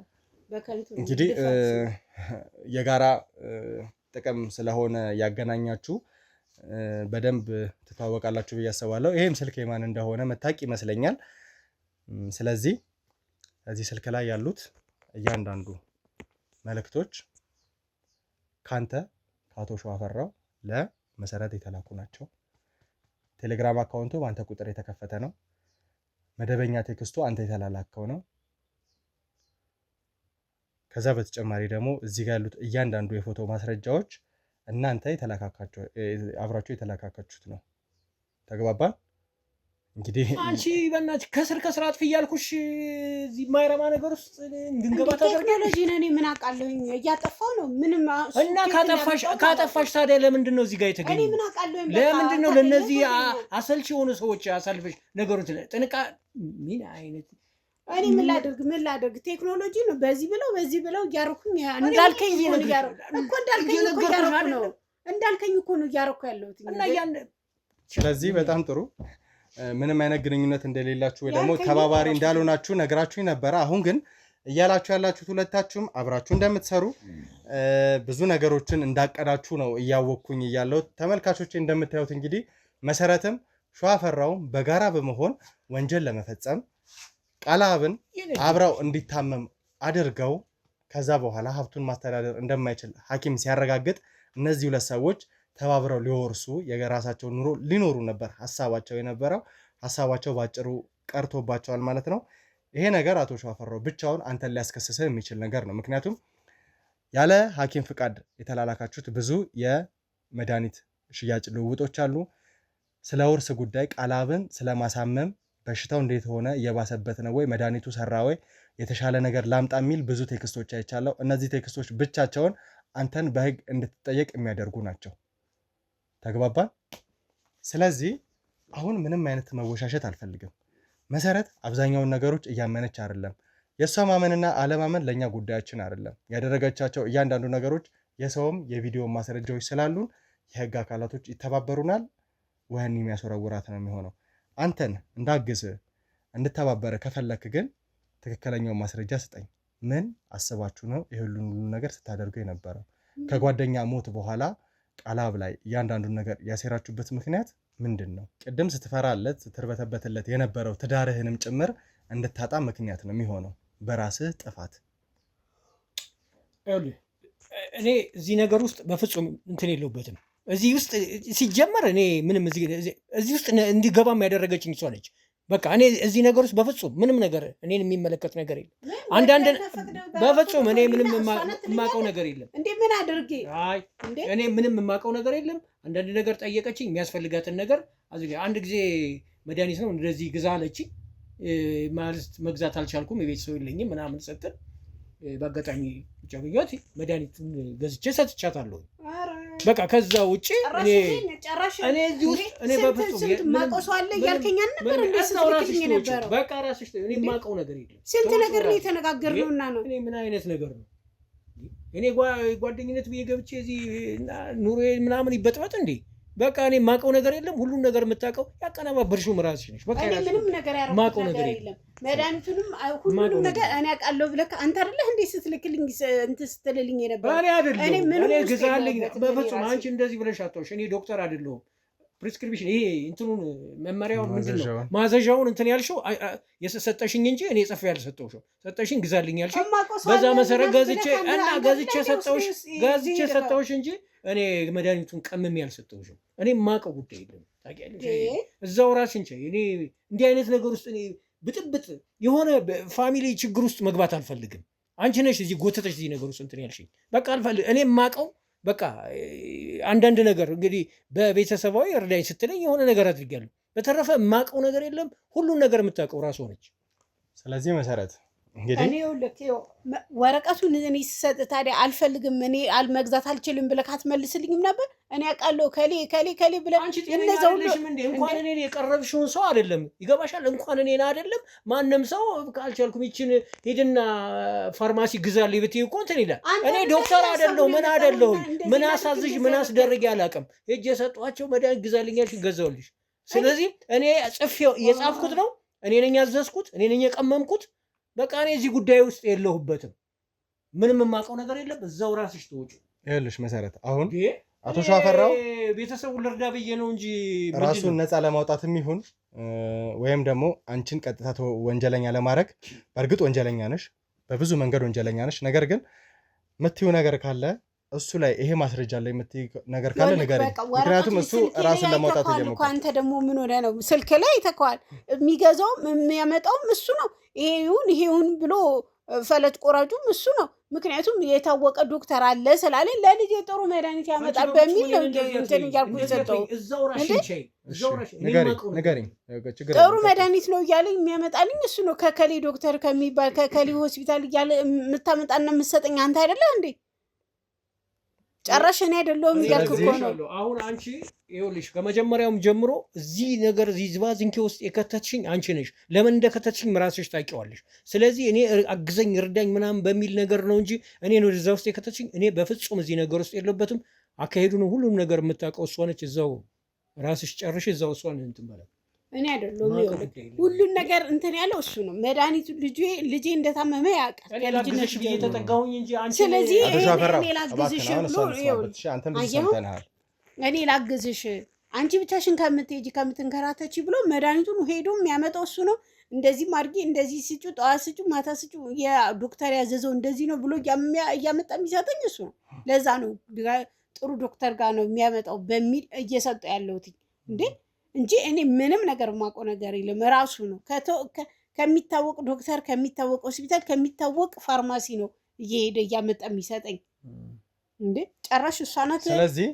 በከንቱ እንግዲህ የጋራ ጥቅም ስለሆነ ያገናኛችሁ በደንብ ትታወቃላችሁ ብዬ አስባለሁ። ይሄም ስልክ የማን እንደሆነ መታወቅ ይመስለኛል። ስለዚህ እዚህ ስልክ ላይ ያሉት እያንዳንዱ መልእክቶች ካንተ ከአቶ ሸዋፈራው ለመሰረት የተላኩ ናቸው። ቴሌግራም አካውንቱ በአንተ ቁጥር የተከፈተ ነው። መደበኛ ቴክስቱ አንተ የተላላከው ነው። ከዛ በተጨማሪ ደግሞ እዚህ ጋር ያሉት እያንዳንዱ የፎቶ ማስረጃዎች እናንተ አብራችሁ የተላካካችሁት ነው። ተግባባን? እንግዲህ አንቺ በእናትሽ ከስር አጥፊ እያልኩሽ እዚህ የማይረባ ነገር ውስጥ እንድንገባ ቴክኖሎጂ ነን ምን አውቃለሁኝ። እያጠፋው ነው ምንም እና ካጠፋሽ ታዲያ ለምንድን ነው እዚህ ጋር የተገኘው? እኔ ምን አውቃለሁኝ። ለምንድን ነው ለነዚህ አሰልቺ የሆኑ ሰዎች አሳልፈሽ ነገሩን ጥንቃ ምን አይነት እኔ ምን ላድርግ ቴክኖሎጂ ነው በዚህ ብለው እያረኩኝ እንዳልከኝ እኮ ነው እያረኩ ያለሁት እና ስለዚህ በጣም ጥሩ ምንም አይነት ግንኙነት እንደሌላችሁ ወይ ደግሞ ተባባሪ እንዳልሆናችሁ ነግራችሁኝ ነበረ። አሁን ግን እያላችሁ ያላችሁት ሁለታችሁም አብራችሁ እንደምትሰሩ ብዙ ነገሮችን እንዳቀዳችሁ ነው እያወቅኩኝ እያለሁ። ተመልካቾቼ እንደምታዩት እንግዲህ መሰረትም ሸዋፈራውም በጋራ በመሆን ወንጀል ለመፈጸም ቃላብን አብረው እንዲታመም አድርገው ከዛ በኋላ ሀብቱን ማስተዳደር እንደማይችል ሐኪም ሲያረጋግጥ እነዚህ ሁለት ሰዎች ተባብረው ሊወርሱ የራሳቸው ኑሮ ሊኖሩ ነበር ሐሳባቸው የነበረው። ሐሳባቸው ባጭሩ ቀርቶባቸዋል ማለት ነው። ይሄ ነገር አቶ ሸዋፈራው ብቻውን አንተን ሊያስከስስህ የሚችል ነገር ነው። ምክንያቱም ያለ ሐኪም ፍቃድ የተላላካችሁት ብዙ የመድኃኒት ሽያጭ ልውውጦች አሉ። ስለ ውርስ ጉዳይ ቃላብን ስለማሳመም በሽታው እንዴት ሆነ እየባሰበት ነው ወይ መድኃኒቱ ሰራ ወይ የተሻለ ነገር ላምጣ የሚል ብዙ ቴክስቶች አይቻለሁ። እነዚህ ቴክስቶች ብቻቸውን አንተን በህግ እንድትጠየቅ የሚያደርጉ ናቸው። ተግባባን? ስለዚህ አሁን ምንም አይነት መወሻሸት አልፈልግም። መሰረት አብዛኛውን ነገሮች እያመነች አይደለም። የእሷ ማመንና አለማመን ለእኛ ጉዳያችን አይደለም። ያደረገቻቸው እያንዳንዱ ነገሮች የሰውም የቪዲዮ ማስረጃዎች ስላሉን የህግ አካላቶች ይተባበሩናል። ወህኒ የሚያስወረውራት ነው የሚሆነው። አንተን እንዳግዝ እንድተባበረ ከፈለክ ግን ትክክለኛውን ማስረጃ ስጠኝ። ምን አስባችሁ ነው ይሁሉን ነገር ስታደርጉ የነበረው? ከጓደኛ ሞት በኋላ ቃላብ ላይ እያንዳንዱን ነገር ያሴራችሁበት ምክንያት ምንድን ነው? ቅድም ስትፈራለት ስትርበተበትለት የነበረው ትዳርህንም ጭምር እንድታጣ ምክንያት ነው የሚሆነው በራስህ ጥፋት። እኔ እዚህ ነገር ውስጥ በፍጹም እንትን የለውበትም። እዚህ ውስጥ ሲጀመር እኔ ምንም እዚህ ውስጥ እንዲገባም ያደረገችኝ እሷ ነች። በቃ እኔ እዚህ ነገር ውስጥ በፍጹም ምንም ነገር እኔን የሚመለከት ነገር የለም። አንዳንድ በፍጹም እኔ ምንም የማውቀው ነገር የለም። እንዴ ምን አድርጌ? አይ እኔ ምንም የማውቀው ነገር የለም። አንዳንድ ነገር ጠየቀችኝ፣ የሚያስፈልጋትን ነገር አንድ ጊዜ መድኃኒት ነው እንደዚህ ግዛ አለችኝ። ማለት መግዛት አልቻልኩም፣ የቤት ሰው የለኝም ምናምን ስትል በአጋጣሚ ብቻ ብያት መድኃኒቱን ገዝቼ ሰጥቻታለሁ። በቃ ከዛ ውጪ እኔ እዚህ ውስጥ እኔ በፍጹም ማቆሰው አለ ያልከኛ ነበር እንዴ? ስትልክኝ ነበር። በቃ ራስሽ እኔ የማውቀው ነገር የለም። ስንት ነገር ነው የተነጋገርነውና ነው። እኔ ምን አይነት ነገር ነው? እኔ ጓደኝነት ብዬ ገብቼ እዚህ ኑሮዬ ምናምን ይበጥበጥ እንዴ? በቃ እኔ የማውቀው ነገር የለም። ሁሉን ነገር የምታውቀው ያቀናባበርሽው ራስሽ ነሽ። በቃ እኔ ምንም ነገር ያረኩት ነገር የለም። መድኃኒቱንም ሁሉንም ነገር እኔ አውቃለሁ ብለህ አንተ አይደለህ እንዴ ስትልክልኝ እንትን ስትልልኝ የነበረው? እኔ አይደለሁም። እኔ ግዛልኝ በፍጹም አንቺ እንደዚህ ብለሽ አታውሽ። እኔ ዶክተር አይደለሁም። ፕሪስክሪፕሽን ይሄ እንትኑን መመሪያውን ምንድነው ማዘዣውን እንትን ያልሽው የሰጠሽኝ እንጂ እኔ ጽፌ ያልሰጠውሽው ሰጠሽኝ ግዛልኝ ያልሽኝ በዛ መሰረት ገዝቼ ሰጠውሽ እንጂ እኔ መድኃኒቱን ቀምሜ ያልሰጠውሽው። እኔ የማውቀው ጉዳይ የለም ታውቂያለሽ። እዛው ራስሽ እኔ እንዲህ አይነት ነገር ውስጥ እኔ ብጥብጥ የሆነ ፋሚሊ ችግር ውስጥ መግባት አልፈልግም። አንቺ ነሽ እዚህ ጎተተሽ እዚህ ነገር ውስጥ እንትን ያልሽኝ። በቃ አልፈልግም። እኔ የማውቀው በቃ አንዳንድ ነገር እንግዲህ በቤተሰባዊ እርዳኝ ስትለኝ የሆነ ነገር አድርጊያለሁ። በተረፈ የማውቀው ነገር የለም። ሁሉን ነገር የምታውቀው ራሷ ነች። ስለዚህ መሰረት እንግዲህ እኔ ወረቀቱን እኔ ስሰጥ ታዲያ አልፈልግም እኔ መግዛት አልችልም ብለህ አትመልስልኝም ነበር? እኔ አውቃለሁ ከሌ ብለህ እነዛው እንኳን እኔን የቀረብሽውን ሰው አይደለም ይገባሻል። እንኳን እኔን አይደለም ማንም ሰው ካልቻልኩም ይችን ሄድና ፋርማሲ ግዛልኝ ብትይ እኮ እንትን ይላል። እኔ ዶክተር አይደለሁ ምን አይደለሁኝ ምን አሳዝሽ ምን አስደርግ ያላቅም ሄጄ የሰጧቸው መድኃኒት ግዛልኝ ያልሽኝ ገዛሁልሽ። ስለዚህ እኔ ጽፌው የጻፍኩት ነው። እኔ ነኝ ያዘዝኩት፣ እኔ ነኝ የቀመምኩት። በቃ እኔ እዚህ ጉዳይ ውስጥ የለሁበትም። ምንም የማውቀው ነገር የለም። እዛው ራስሽ ተወጪ። ይኸውልሽ መሰረት አሁን አቶ ሻፈራው ቤተሰቡን ልርዳ ብዬ ነው እንጂ ራሱን ነፃ ለማውጣትም ይሁን ወይም ደግሞ አንቺን ቀጥታ ወንጀለኛ ለማድረግ በእርግጥ ወንጀለኛ ነሽ፣ በብዙ መንገድ ወንጀለኛ ነሽ። ነገር ግን የምትይው ነገር ካለ እሱ ላይ ይሄ ማስረጃ ላይ የምትይው ነገር ካለ ንገረኝ። ምክንያቱም እሱ ራሱን ለማውጣት እየሞከረ አንተ ደግሞ ምን ሆነ ነው ስልክ ላይ ተከዋል። የሚገዛውም የሚያመጣውም እሱ ነው። ይሄውን ብሎ ፈለጭ ቆራጩም እሱ ነው። ምክንያቱም የታወቀ ዶክተር አለ ስላለኝ ለልጅ ጥሩ መድኃኒት ያመጣል በሚል ነው እንትን እያልኩ የሰጠው። ጥሩ መድኃኒት ነው እያለኝ የሚያመጣልኝ እሱ ነው። ከከሌ ዶክተር ከሚባል ከከሌ ሆስፒታል እያለ የምታመጣና የምትሰጠኝ አንተ አይደለህ እንዴ? ጨራሽ እኔ አይደለሁም እያልክ እኮ ነው። አሁን አንቺ ይኸውልሽ ከመጀመሪያውም ጀምሮ እዚህ ነገር እዚህ ዝባዝንኬ ውስጥ የከተትሽኝ አንቺ ነሽ። ለምን እንደከተትሽኝ ራስሽ ታውቂዋለሽ። ስለዚህ እኔ አግዘኝ እርዳኝ ምናምን በሚል ነገር ነው እንጂ እኔን ወደዛ ውስጥ የከተትሽኝ እኔ በፍጹም እዚህ ነገር ውስጥ የለበትም። አካሄዱን ሁሉም ነገር የምታውቀው እሷ ነች። እዛው ራስሽ ጨርሽ እዛው እሷን እንትን በላት። እኔ አይደለሁም ሁሉን ነገር እንትን ያለው እሱ ነው። መድኃኒቱ ልጄ እንደታመመ ያውቃል። ልጅነሽ ብዬ ተጠጋሁኝ እንጂ አንቺ ስለዚህ እኔ ላግዝሽ እኔ ላግዝሽ አንቺ ብቻሽን ከምትሄጂ ከምትንከራተች ብሎ መድኃኒቱን ሄዶ የሚያመጣው እሱ ነው። እንደዚህም አድርጊ እንደዚህ ስጩ፣ ጠዋት ስጩ፣ ማታ ስጩ፣ የዶክተር ያዘዘው እንደዚህ ነው ብሎ እያመጣ የሚሰጠኝ እሱ ነው። ለዛ ነው ጥሩ ዶክተር ጋር ነው የሚያመጣው በሚል እየሰጠ ያለሁት እንዴ እንጂ እኔ ምንም ነገር የማውቀው ነገር የለም። ራሱ ነው ከሚታወቅ ዶክተር ከሚታወቅ ሆስፒታል ከሚታወቅ ፋርማሲ ነው እየሄደ እያመጣ የሚሰጠኝ እንዴ ጨራሽ እሷ ናት።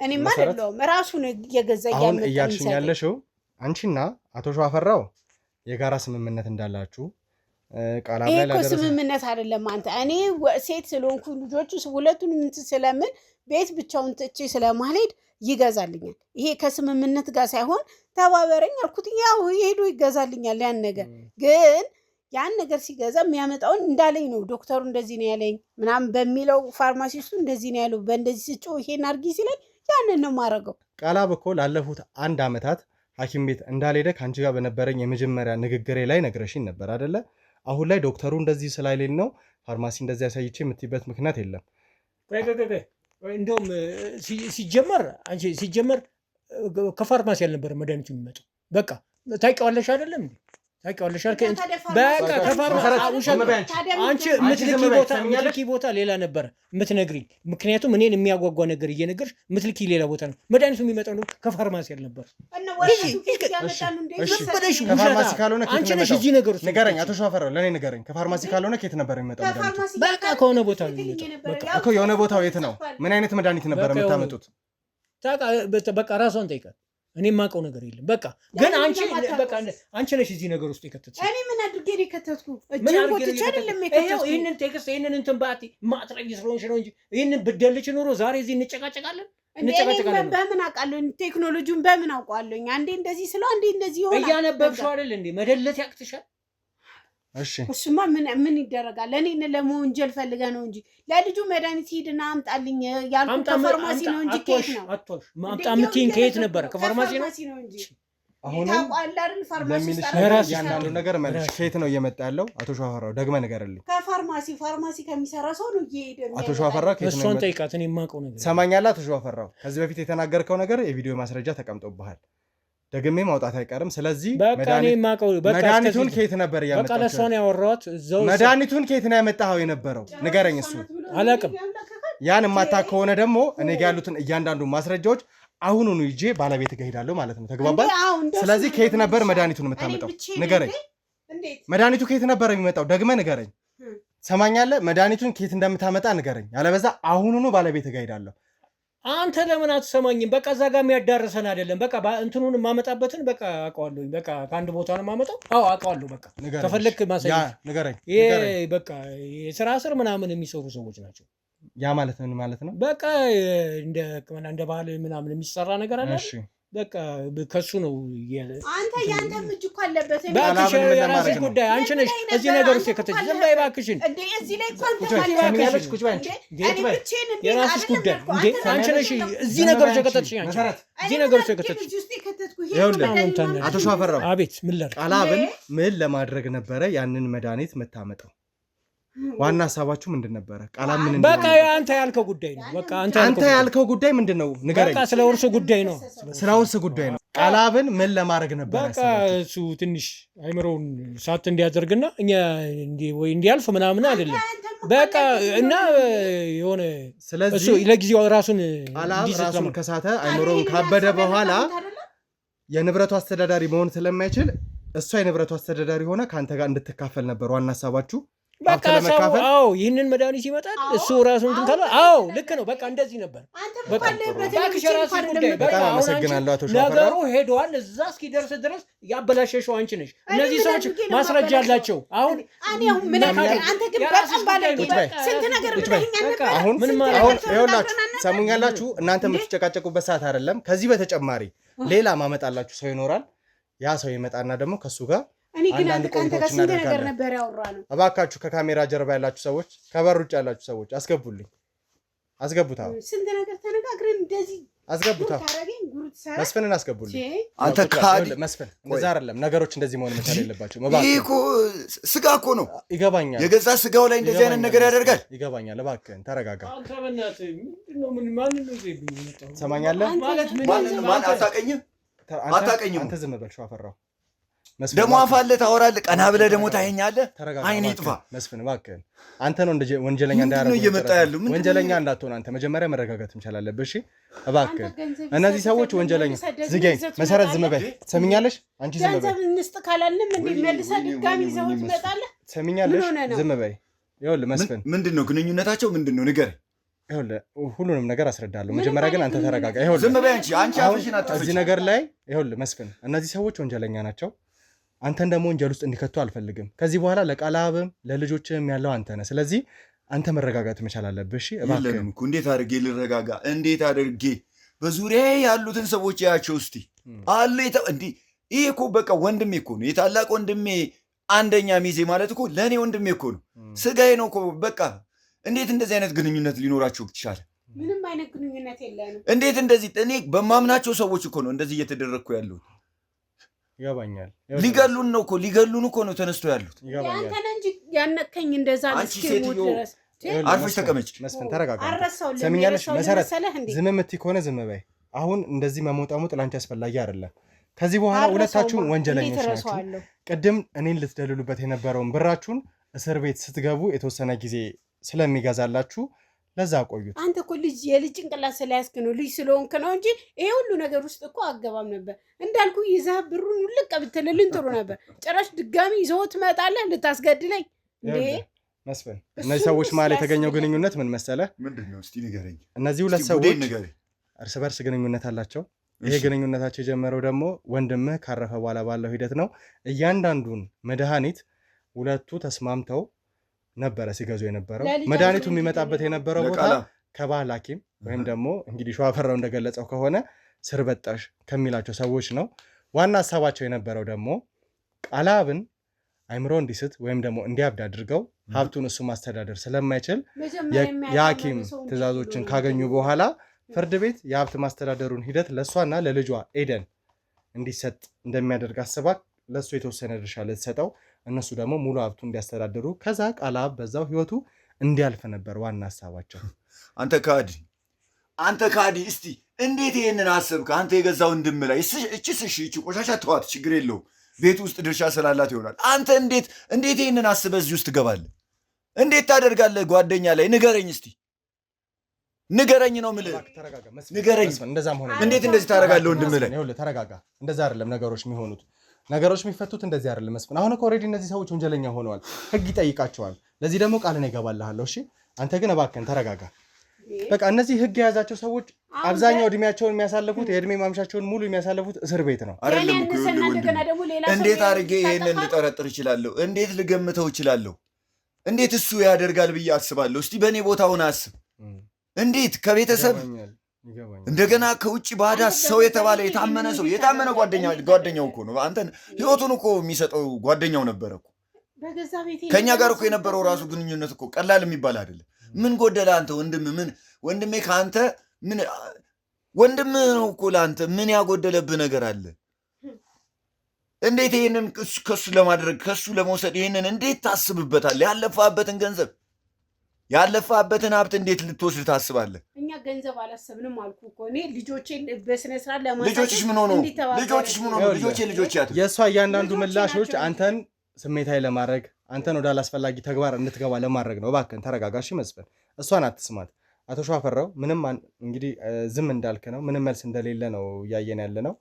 እኔማ አይደለሁም ራሱ ነው እየገዛ እያመጣ። አሁን እያልሽኝ ያለሽው አንቺና አቶ ሸዋፈራው የጋራ ስምምነት እንዳላችሁ ቃላብ ላይ ለደረሰ ስምምነት አይደለም። አንተ እኔ ሴት ስለሆንኩ ልጆቹ ሁለቱንም እንትን ስለምን ቤት ብቻውን ትቼ ስለማልሄድ ይገዛልኛል። ይሄ ከስምምነት ጋር ሳይሆን ተባበረኝ አልኩት። ያው ሄዶ ይገዛልኛል። ያን ነገር ግን ያን ነገር ሲገዛ የሚያመጣውን እንዳለኝ ነው። ዶክተሩ እንደዚህ ነው ያለኝ ምናምን በሚለው ፋርማሲስቱ እንደዚህ ነው ያለው በእንደዚህ ስጮ ይሄን አርጊ ሲለኝ ያንን ነው ማረገው። ቃላብ እኮ ላለፉት 1 ዓመታት ሐኪም ቤት እንዳልሄደ ከአንቺ ጋር በነበረኝ የመጀመሪያ ንግግሬ ላይ ነግረሽኝ ነበር አይደለ? አሁን ላይ ዶክተሩ እንደዚህ ስላይሌን ነው ፋርማሲ እንደዚህ ያሳይቼ የምትይበት ምክንያት የለም። እንደውም ሲጀመር ከፋርማሲ ያልነበረ መድኃኒቱ የሚመጣው በቃ ታውቂዋለሽ አይደለም? ታውቂዋለሽ በቃ አንቺ የምትልኪ ቦታ ሌላ ነበረ የምትነግሪኝ። ምክንያቱም እኔን የሚያጓጓ ነገር እየነገርሽ የምትልኪ ሌላ ቦታ ነው። መድኃኒቱ የሚመጣው ነው ከፋርማሲ ያልነበረ። ከፋርማሲ ካልሆነ አንቺ ነሽ እዚህ ነገር ውስጥ ንገረኝ። አቶ ሸዋፈራው ለእኔ ንገረኝ። ከፋርማሲ ካልሆነ ከየት ነበር የሚመጣው መድኃኒቱ? በቃ ከሆነ ቦታ ነው የሚመጣው እኮ። የሆነ ቦታው የት ነው? ምን አይነት መድኃኒት ነበር የምታመጡት? በቃ ራሷን ጠይቃት። እኔ የማውቀው ነገር የለም። በቃ ግን አንቺ ነሽ እዚህ ነገር ውስጥ የከተትሽ። እኔ ምን አድርጌ ነው የከተትኩ? ይህንን ቴክስት ይህንን እንትን ባቲ ማጥረጊ ስለሆንሽ ነው እንጂ ይህንን ብደልች ኖሮ ዛሬ እዚህ እንጨቃጨቃለን። በምን አውቃለሁ? ቴክኖሎጂውን በምን አውቀዋለሁ? አንዴ እንደዚህ ስለው አንዴ እንደዚህ ይሆናል። እያነበብሽው አይደል እንዴ? መደለት ያቅትሻል። እሱማ ምን ይደረጋል? እኔን ለመወንጀል ፈልገ ነው እንጂ ለልጁ መድኃኒት ሂድና አምጣልኝ ያልኩት ከፋርማሲ ነው እንጂ ከየት ነው? አምጣ የምትይኝ ከየት ነበረ? ከፋርማሲ ነው እንጂ። አሁንም ያንዳንዱ ነገር መልሽ። ከየት ነው እየመጣ ያለው? አቶ ሸዋፈራው ደግመህ ንገርልኝ። ከፋርማሲ ከሚሰራ ሰው ነው እየሄደ። አቶ ሸዋፈራው ከየት ነው? እሷን ጠይቃት። እኔ የማውቀው ነገር ሰማኛለህ? አቶ ሸዋፈራው ከዚህ በፊት የተናገርከው ነገር የቪዲዮ ማስረጃ ተቀምጦብሃል። ደግሜ ማውጣት አይቀርም። ስለዚህ መድኃኒቱን ከየት ነበር ያመጣው? በቃ ለሷን ያወራሁት እዛው። መድኃኒቱን ከየት ነው ያመጣው የነበረው? ንገረኝ። እሱ አላውቅም። ያን የማታውቅ ከሆነ ደግሞ እኔ ጋር ያሉትን እያንዳንዱ ማስረጃዎች አሁኑኑ ይዤ ባለቤት ጋር ሄዳለሁ ማለት ነው። ተግባባን? ስለዚህ ከየት ነበር መድኃኒቱን የምታመጣው? ንገረኝ። መድኃኒቱ ከየት ነበር የሚመጣው? ደግመህ ንገረኝ። ሰማኛለህ? መድኃኒቱን ከየት እንደምታመጣ ንገረኝ። ያለበዛ አሁኑኑ ባለቤት ጋር ሄዳለሁ። አንተ ለምን አትሰማኝም? በቃ እዛ ጋር የሚያዳርሰን አይደለም። በቃ እንትኑን የማመጣበትን በቃ አውቀዋለሁኝ። በቃ ከአንድ ቦታ ነው የማመጣው። አዎ አውቀዋለሁ። በቃ ከፈለክ ማሳየት ንገረኝ። ይሄ በቃ የስራ ስር ምናምን የሚሰሩ ሰዎች ናቸው። ያ ማለት ምን ማለት ነው? በቃ እንደ ባህል ምናምን የሚሰራ ነገር አለ። እሺ በቃ ከሱ ነው። አንተ ያንተም እጅ እኮ አለበት። የራስሽ ጉዳይ። አንቺ ነሽ እዚህ ነገር ውስጥ የከተትሽ። ዝም በይ እባክሽን። እዚህ ላይ የራስሽ ጉዳይ እንዴ! አንቺ ነሽ እዚህ ነገር ውስጥ የከተትሽ። አንቺ እዚህ ነገር ውስጥ የከተትሽ። አቶ ሸዋፈራው፣ አቤት። ምን ላድርግ? ቃላብን ምን ለማድረግ ነበረ ያንን መድኃኒት የምታመጣው? ዋና ሀሳባችሁ ምንድን ነበረ? ቃላብ ምን? በቃ አንተ ያልከው ጉዳይ ነው። በቃ አንተ ያልከው ጉዳይ ምንድን ነው? ንገረኝ። በቃ ስለ ውርስ ጉዳይ ነው። ስለ ውርስ ጉዳይ ነው። ቃላብን ምን ለማድረግ ነበረ? በቃ እሱ ትንሽ አይምሮውን ሳት እንዲያደርግና እኛ ወይ እንዲያልፍ ምናምን አይደለም። በቃ እና የሆነ ስለዚህ እሱ ለጊዜው ራሱን ራሱን ከሳተ አይምሮውን ካበደ በኋላ የንብረቱ አስተዳዳሪ መሆን ስለማይችል እሷ የንብረቱ አስተዳዳሪ ሆነ ከአንተ ጋር እንድትካፈል ነበር ዋና ሀሳባችሁ። በቃ አዎ ይህንን መድኃኒት ይመጣል እሱ ራሱን እንትን ካለ አዎ ልክ ነው። በቃ እንደዚህ ነበር። በቃ በጣም አመሰግናለሁ አቶ ሸዋፈራው። ነገሩ ሄዷል። እዛ እስኪደርስ ድረስ ያበላሸሽው አንቺ ነሽ። እነዚህ ሰዎች ማስረጃ አላቸው። አሁን አንተ ግን በጣም ባለጌ ስንት ነገር ብለኸኛል። አሁን ይኸውላችሁ ሰሙኛላችሁ። እናንተ የምትጨቃጨቁበት ሰዓት አይደለም። ከዚህ በተጨማሪ ሌላ ማመጣላችሁ ሰው ይኖራል። ያ ሰው ይመጣና ደግሞ ከሱ ጋር እኔ ግን አንተ ካንተ ጋር ስንት ነገር ነበር ያወራነው። እባካችሁ ከካሜራ ጀርባ ያላችሁ ሰዎች፣ ከበር ውጭ ያላችሁ ሰዎች አስገቡልኝ። አስገቡት። አሁን ስንት ነገር ተነጋግረን እንደዚህ አስገቡት። መስፍንን አስገቡልኝ። አንተ ካድ መስፍን፣ እንደዛ አይደለም ነገሮች እንደዚህ መሆን መቻል የለባቸው። ይሄ እኮ ስጋ እኮ ነው። ይገባኛል። የገዛ ስጋው ላይ እንደዚህ አይነት ነገር ያደርጋል። ይገባኛል። እባክህን ተረጋጋ። አንተ በእናትህ ምንድነው? ማን ነው ዘይብኝ የመጣው? ሰማኛለህ? ማለት ማን አታውቀኝም? አንተ ዝም በል ሸዋፈራው። ደግሞ አፋለህ ታወራለህ። ቀና ብለህ ደግሞ ታየኛለህ። አይኔ ጥፋ። መስፍን እባክህን አንተ ነው እንደ ወንጀለኛ ወንጀለኛ እንዳትሆን አንተ መጀመሪያ መረጋጋት መቻል አለብህ። እሺ እባክህን እነዚህ ሰዎች ወንጀለኛ ዝገኝ መሰረት ዝም በይ። ሰሚኛለሽ? አንቺ ዝም በይ። ገንዘብ እንስጥ ካላልንም እንዴ መልሰህ ድጋሚ ይዘው ትመጣለህ። ሰሚኛለሽ? ዝም በይ። ይኸውልህ መስፍን ምንድነው ግንኙነታቸው? ምንድነው ንገረኝ። ይኸውልህ ሁሉንም ነገር አስረዳለሁ። መጀመሪያ ግን አንተ ተረጋጋ። ይኸውልህ ዝም በይ አንቺ አፍሽን አትፍቺ። እዚህ ነገር ላይ ይኸውልህ መስፍን፣ እነዚህ ሰዎች ወንጀለኛ ናቸው። አንተን ደግሞ ወንጀል ውስጥ እንዲከቱ አልፈልግም። ከዚህ በኋላ ለቃላብም ለልጆችም ያለው አንተ ነህ። ስለዚህ አንተ መረጋጋት መቻል አለብህ። እሺ እባክህ። እንዴት አድርጌ ልረጋጋ? እንዴት አድርጌ? በዙሪያ ያሉትን ሰዎች ያቸው እስቲ አሉ እንዲህ። ይሄ እኮ በቃ ወንድሜ እኮ ነው፣ የታላቅ ወንድሜ አንደኛ ሚዜ ማለት እኮ ለእኔ ወንድሜ እኮ ነው፣ ስጋዬ ነው እኮ በቃ። እንዴት እንደዚህ አይነት ግንኙነት ሊኖራቸው ይቻላል? ምንም አይነት ግንኙነት የለንም። እንዴት እንደዚህ? እኔ በማምናቸው ሰዎች እኮ ነው እንደዚህ እየተደረግኩ ያሉት። ይገባኛል። ሊገሉን ነው እኮ ሊገሉን እኮ ነው ተነስቶ ያሉት። ያንተ ነህ እንጂ ያነከኝ እንደዛ ለስኪሞት ድረስ። አርፈሽ ተቀመጭ መስፍን፣ ተረጋጋ። አረሳው ሰሚኛለሽ? መሰረት ዝም የምትይ ከሆነ ዝም በይ። አሁን እንደዚህ መሞጣሞጥ ላንቺ አስፈላጊ አይደለም። ከዚህ በኋላ ሁለታችሁም ወንጀለኞች ናችሁ። ቅድም እኔን ልትደልሉበት የነበረውን ብራችሁን እስር ቤት ስትገቡ የተወሰነ ጊዜ ስለሚገዛላችሁ ለዛ ቆዩት። አንተ እኮ የልጅ ጭንቅላት ስለያዝክ ነው፣ ልጅ ስለሆንክ ነው እንጂ ይሄ ሁሉ ነገር ውስጥ እኮ አገባም ነበር። እንዳልኩ ይዘህ ብሩን ልቅ ብትልልን ጥሩ ነበር። ጭራሽ ድጋሚ ይዘው ትመጣለህ ልታስገድለኝ እንዴ? መስፍን፣ እነዚህ ሰዎች መሀል የተገኘው ግንኙነት ምን መሰለህ? ምንድነው? እስቲ ንገረኝ። እነዚህ ሁለት ሰዎች እርስ በርስ ግንኙነት አላቸው። ይሄ ግንኙነታቸው የጀመረው ደግሞ ወንድምህ ካረፈ በኋላ ባለው ሂደት ነው። እያንዳንዱን መድኃኒት ሁለቱ ተስማምተው ነበረ ሲገዙ የነበረው። መድኃኒቱ የሚመጣበት የነበረው ቦታ ከባህል ሐኪም ወይም ደግሞ እንግዲህ ሸዋፈራው እንደገለጸው ከሆነ ስር በጣሽ ከሚላቸው ሰዎች ነው። ዋና ሀሳባቸው የነበረው ደግሞ ቃላብን አይምሮ እንዲስት ወይም ደግሞ እንዲያብድ አድርገው ሀብቱን እሱ ማስተዳደር ስለማይችል የሐኪም ትዕዛዞችን ካገኙ በኋላ ፍርድ ቤት የሀብት ማስተዳደሩን ሂደት ለእሷና ለልጇ ኤደን እንዲሰጥ እንደሚያደርግ አስባ ለእሱ የተወሰነ ድርሻ ልትሰጠው፣ እነሱ ደግሞ ሙሉ ሀብቱ እንዲያስተዳድሩ፣ ከዛ ቃላብ በዛው ህይወቱ እንዲያልፍ ነበር ዋና ሀሳባቸው። አንተ ካዲ እስቲ እንዴት ይህንን አሰብክ? አንተ የገዛ ወንድም ላይ እቺ ቆሻሻ ተዋት፣ ችግር የለውም ቤት ውስጥ ድርሻ ስላላት ይሆናል። አንተ እንዴት ይህንን አስበህ እዚህ ውስጥ ትገባለህ? እንዴት ታደርጋለህ? ጓደኛ ላይ ንገረኝ እስቲ ንገረኝ ነው የምልህ። ንገረኝ። እንዴት እንደዚህ ታደርጋለህ? ወንድም ላይ ተረጋጋ። እንደዛ አይደለም ነገሮች የሚሆኑት፣ ነገሮች የሚፈቱት እንደዚህ አይደለም መስፍን። አሁን እኮ ኦልሬዲ እነዚህ ሰዎች ወንጀለኛ ሆነዋል፣ ህግ ይጠይቃቸዋል። ለዚህ ደግሞ ቃልን ይገባልሃለሁ። እሺ አንተ ግን እባክህን ተረጋጋ። በቃ እነዚህ ህግ የያዛቸው ሰዎች አብዛኛው እድሜያቸውን የሚያሳልፉት የእድሜ ማምሻቸውን ሙሉ የሚያሳልፉት እስር ቤት ነው። አይደለም እኮ እንዴት አድርጌ ይሄንን ልጠረጥር እችላለሁ? እንዴት ልገምተው እችላለሁ? እንዴት እሱ ያደርጋል ብዬ አስባለሁ? እስቲ በእኔ ቦታውን አስብ። እንዴት ከቤተሰብ እንደገና ከውጭ ባዳ ሰው የተባለ የታመነ ጓደኛው እኮ ነው። አንተን ህይወቱን እኮ የሚሰጠው ጓደኛው ነበረ እኮ። ከኛ ጋር እኮ የነበረው ራሱ ግንኙነት እኮ ቀላል የሚባል አይደለም። ምን ጎደለ አንተ ወንድሜ ከአንተ ምን ወንድም ነው እኮ ለአንተ ምን ያጎደለብህ ነገር አለ? እንዴት ይሄንን ከሱ ለማድረግ ከሱ ለመውሰድ ይሄንን እንዴት ታስብበታለህ? ያለፋበትን ገንዘብ ያለፋበትን ሀብት እንዴት ልትወስድ ታስባለህ? እኛ ገንዘብ አላሰብንም አልኩ እኮ እኔ ልጆቼን በስነ ስርዓት ለማሳደግ። ልጆችሽ ምን ሆኖ ልጆቼ የእሷ እያንዳንዱ ምላሾች አንተን ስሜታዊ ለማድረግ አንተን ወደ አላስፈላጊ ተግባር እንድትገባ ለማድረግ ነው። እባክህን ተረጋጋሽ መስፍን። እሷን አትስማት። አቶ ሸዋፈራው ምንም እንግዲህ ዝም እንዳልክ ነው፣ ምንም መልስ እንደሌለ ነው እያየን ያለ ነው።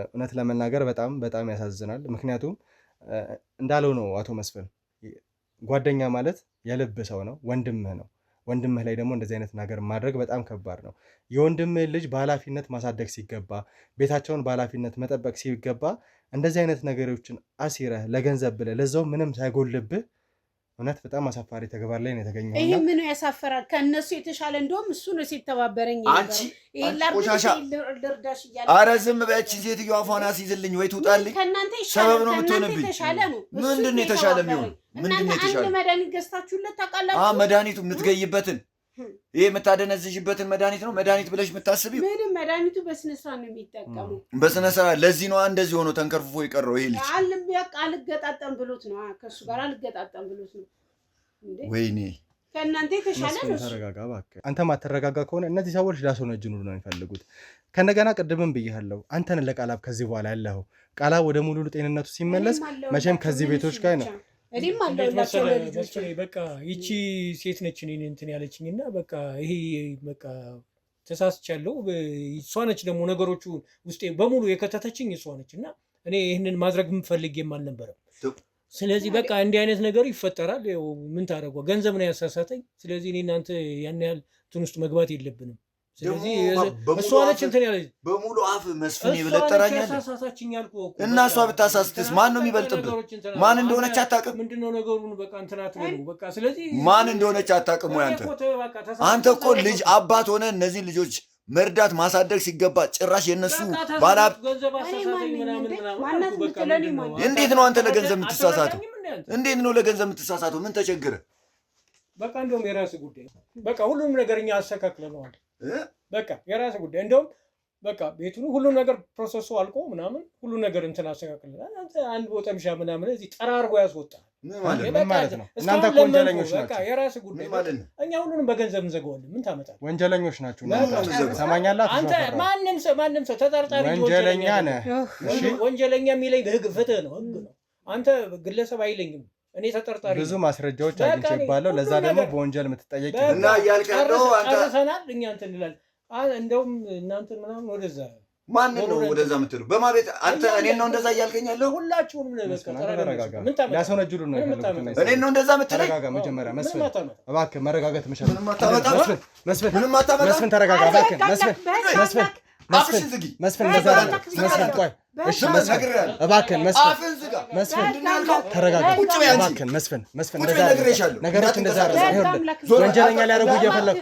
እውነት ለመናገር በጣም በጣም ያሳዝናል። ምክንያቱም እንዳለው ነው አቶ መስፍን፣ ጓደኛ ማለት የልብ ሰው ነው፣ ወንድምህ ነው። ወንድምህ ላይ ደግሞ እንደዚህ አይነት ነገር ማድረግ በጣም ከባድ ነው። የወንድምህ ልጅ በኃላፊነት ማሳደግ ሲገባ፣ ቤታቸውን በኃላፊነት መጠበቅ ሲገባ እንደዚህ አይነት ነገሮችን አሲረህ ለገንዘብ ብለህ ለዛው ምንም ሳይጎልብህ እውነት በጣም አሳፋሪ ተግባር ላይ ነው የተገኘው። ይሄ ምን ያሳፈራል? ከነሱ የተሻለ እንደውም እሱ ነው ሲተባበረኝ አንቺ ቆሻሻ። ኧረ ዝም በይ አንቺ ሴትዮ፣ አፏን አስይዝልኝ ወይ ትውጣልኝ። ሰበብ ነው የምትሆንብኝ። ምንድን ነው የተሻለ የሚሆን? ምንድን ነው የተሻለ? መድኃኒት ገዝታችሁለት ታውቃላችሁ? መድኃኒቱ የምትገይበትን ይሄ የምታደነዝዥበትን መድኃኒት ነው መድኃኒት ብለሽ የምታስቢው? ምንም መድኃኒቱ በስነ ስርዓት ነው የሚጠቀሙ። በስነ ስርዓት። ለዚህ ነው እንደዚህ ሆኖ ተንከርፍፎ የቀረው ይሄ ልጅ። አልገጣጠም ብሎት ነው፣ ከእሱ ጋር አልገጣጠም ብሎት ነው። ወይኔ ከእናንተ የተሻለ ነው። ተረጋጋ እባክህ። አንተ ማትረጋጋ ከሆነ እነዚህ ሰዎች ላስወነጅሉ ነው የሚፈልጉት። ከእንደገና ቅድምም ብያለሁ፣ አንተን ለቃላብ ከዚህ በኋላ ያለኸው ቃላብ ወደ ሙሉ ጤንነቱ ሲመለስ መቼም ከዚህ ቤቶች ጋር ነው። በቃ ይቺ ሴት ነች እኔን እንትን ያለችኝና በቃ ይሄ በቃ ተሳስቻለሁ። እሷ ነች ደግሞ ነገሮቹ ውስጤ በሙሉ የከተተችኝ እሷ ነች። እና እኔ ይህንን ማድረግ የምፈልጌም አልነበረም። ስለዚህ በቃ እንዲህ አይነት ነገር ይፈጠራል። ያው ምን ታደርገው ገንዘብ ነው ያሳሳተኝ። ስለዚህ እኔ እናንተ ያን ያህል እንትን ውስጥ መግባት የለብንም። ስለዚህ እሷ ነች እንትን ያለች በሙሉ አፍ መስፍን ይብለጠራኛል እና እሷ ብታሳስትስ ማን ነው የሚበልጥብህ? ማን እንደሆነች አታውቅም። ምንድነው ነገሩን በቃ እንትን አትበሉ በቃ። ስለዚህ ማን እንደሆነች አታውቅም ወይ አንተ እኮ ልጅ አባት ሆነ እነዚህ ልጆች መርዳት ማሳደግ ሲገባ ጭራሽ የነሱ ባለሀብት እንዴት ነው አንተ ለገንዘብ የምትሳሳተው? እንዴት ነው ለገንዘብ የምትሳሳተው? ምን ተቸግረ? በቃ እንደውም የራስህ ጉዳይ በቃ ሁሉም ነገር እኛ አስተካክለነዋል። በቃ የራስህ ጉዳይ እንደውም በቃ ቤቱን ሁሉ ነገር ፕሮሰሱ አልቆ ምናምን ሁሉ ነገር እንትን አስተካክለናል። አንተ አንድ ቦጠምሻ ምናምን እዚህ ጠራርጎ ያስወጣል። ምን ማለት ነው? እናንተ እኮ ወንጀለኞች ናችሁ። በቃ የራስህ ጉዳይ እኛ ሁሉንም በገንዘብ እንዘጋዋለን። ምን ታመጣለህ? ወንጀለኞች ናችሁ። ሰማኛላችሁ? አንተ ማንም ሰው ተጠርጣሪ ወንጀለኛ ነህ። እሺ ወንጀለኛ የሚለኝ በህግ ፍትህ ነው፣ ህግ ነው። አንተ ግለሰብ አይለኝም። እኔ ተጠርጣሪ ብዙ ማስረጃዎች አግኝቼባለሁ። ለዛ ደግሞ በወንጀል የምትጠየቅ እና እያልቀረው አንተ ጨርሰናል። እኛ እንትን እንላለን። እንደውም እናንተ ምናምን ወደዛ ማን ነው ወደዛ የምትለው? በማቤት አንተ እኔን ነው እንደዛ እያልከኝ ያለው? ሁላችሁንም ነው በቃ ምን ታመጣ? ያሰነጅሉ ነው ያለው። እኔን ነው እንደዛ የምትለኝ? ተረጋጋ መጀመሪያ መስፍን፣ እባክህ መረጋጋት መቻል። መስፍን ተረጋጋ እባክህ መስፍን አፍሽን ዝጊ። መስፍን እንደዛ መስፍን ቆይ እሺ መስፍን እባክህን መስፍን ተረጋጋ። እባክህን መስፍን እንደዛ ነገሮች እንደዛ አይደለም። ወንጀለኛ ሊያደርጉ እየፈለጉ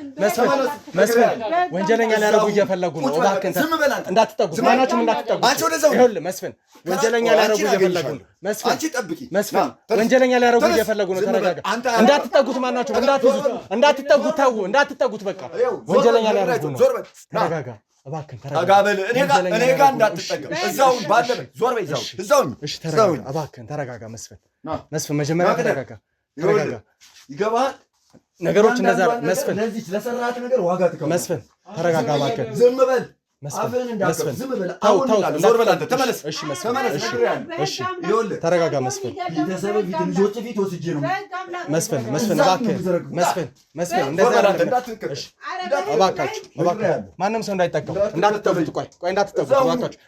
መስፍን ወንጀለኛ ሊያደርጉ እየፈለጉ ነው። እባክህን እንዳትጠጉት፣ ማናችሁም እንዳትጠጉት። ይኸውልህ መስፍን ወንጀለኛ ሊያደርጉ እየፈለጉ ነው። መስፍን ወንጀለኛ ሊያደርጉ እየፈለጉ ነው። ተረጋጋ። እንዳትጠጉት፣ ማናችሁም እንዳትይዙት፣ እንዳትጠጉት፣ ተው እንዳትጠጉት። በቃ ወንጀለኛ ሊያደርጉ ነው። ተረጋጋ እባክህን ተረጋጋ። እኔ ጋር እንዳትጠጋ። እዛው ባለበት ዞር በይ። እዛው እሺ ተረጋጋ እባክህን ተረጋጋ። መስፍን መጀመሪያ ተረጋጋ። ይገባሃል? ነገሮች እንደዛ መስፍን ለዚህ ለሰራት ነገር ዋጋ ትከፍላለህ። መስፍን ተረጋጋ እባክህን። ዝም በል። አፍህን እንዳትከፍት ዝም በል። አሁን ዞር በል አንተ ተመለስ። እሺ መስፍን እሺ ተረጋጋ መስፍን። ቤተሰብ ፊት ልጆች ፊት ወስጄ ነው መስፍን እባክህን መስፍን እንደዛ አይደለም። እሺ እባካችሁ ማንም ሰው እንዳይጠቀም እንዳትጠጉት። ቆይ እንዳትጠጉት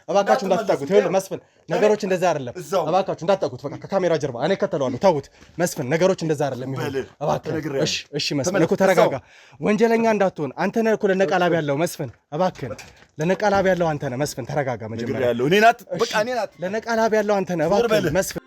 እባካችሁ እንዳትጠጉት። ይኸውልህ መስፍን ነገሮች እንደዛ አይደለም። እባካችሁ እንዳትጠጉት። በቃ ከካሜራ ጀርባ እኔ እከተለዋለሁ። ተውት መስፍን ነገሮች እንደዛ አይደለም። ይሁን እባክህ። እሺ መስፍን እኮ ተረጋጋ። ወንጀለኛ እንዳትሆን አንተ ነህ እኮ ለነቃላቢ ያለው መስፍን እባክህን ለነቃላቢ ያለው አንተ ነህ መስፍን ተረጋጋ። መጀመሪያ ለነቃላቢ ያለው አንተ ነህ እባክህ መስፍን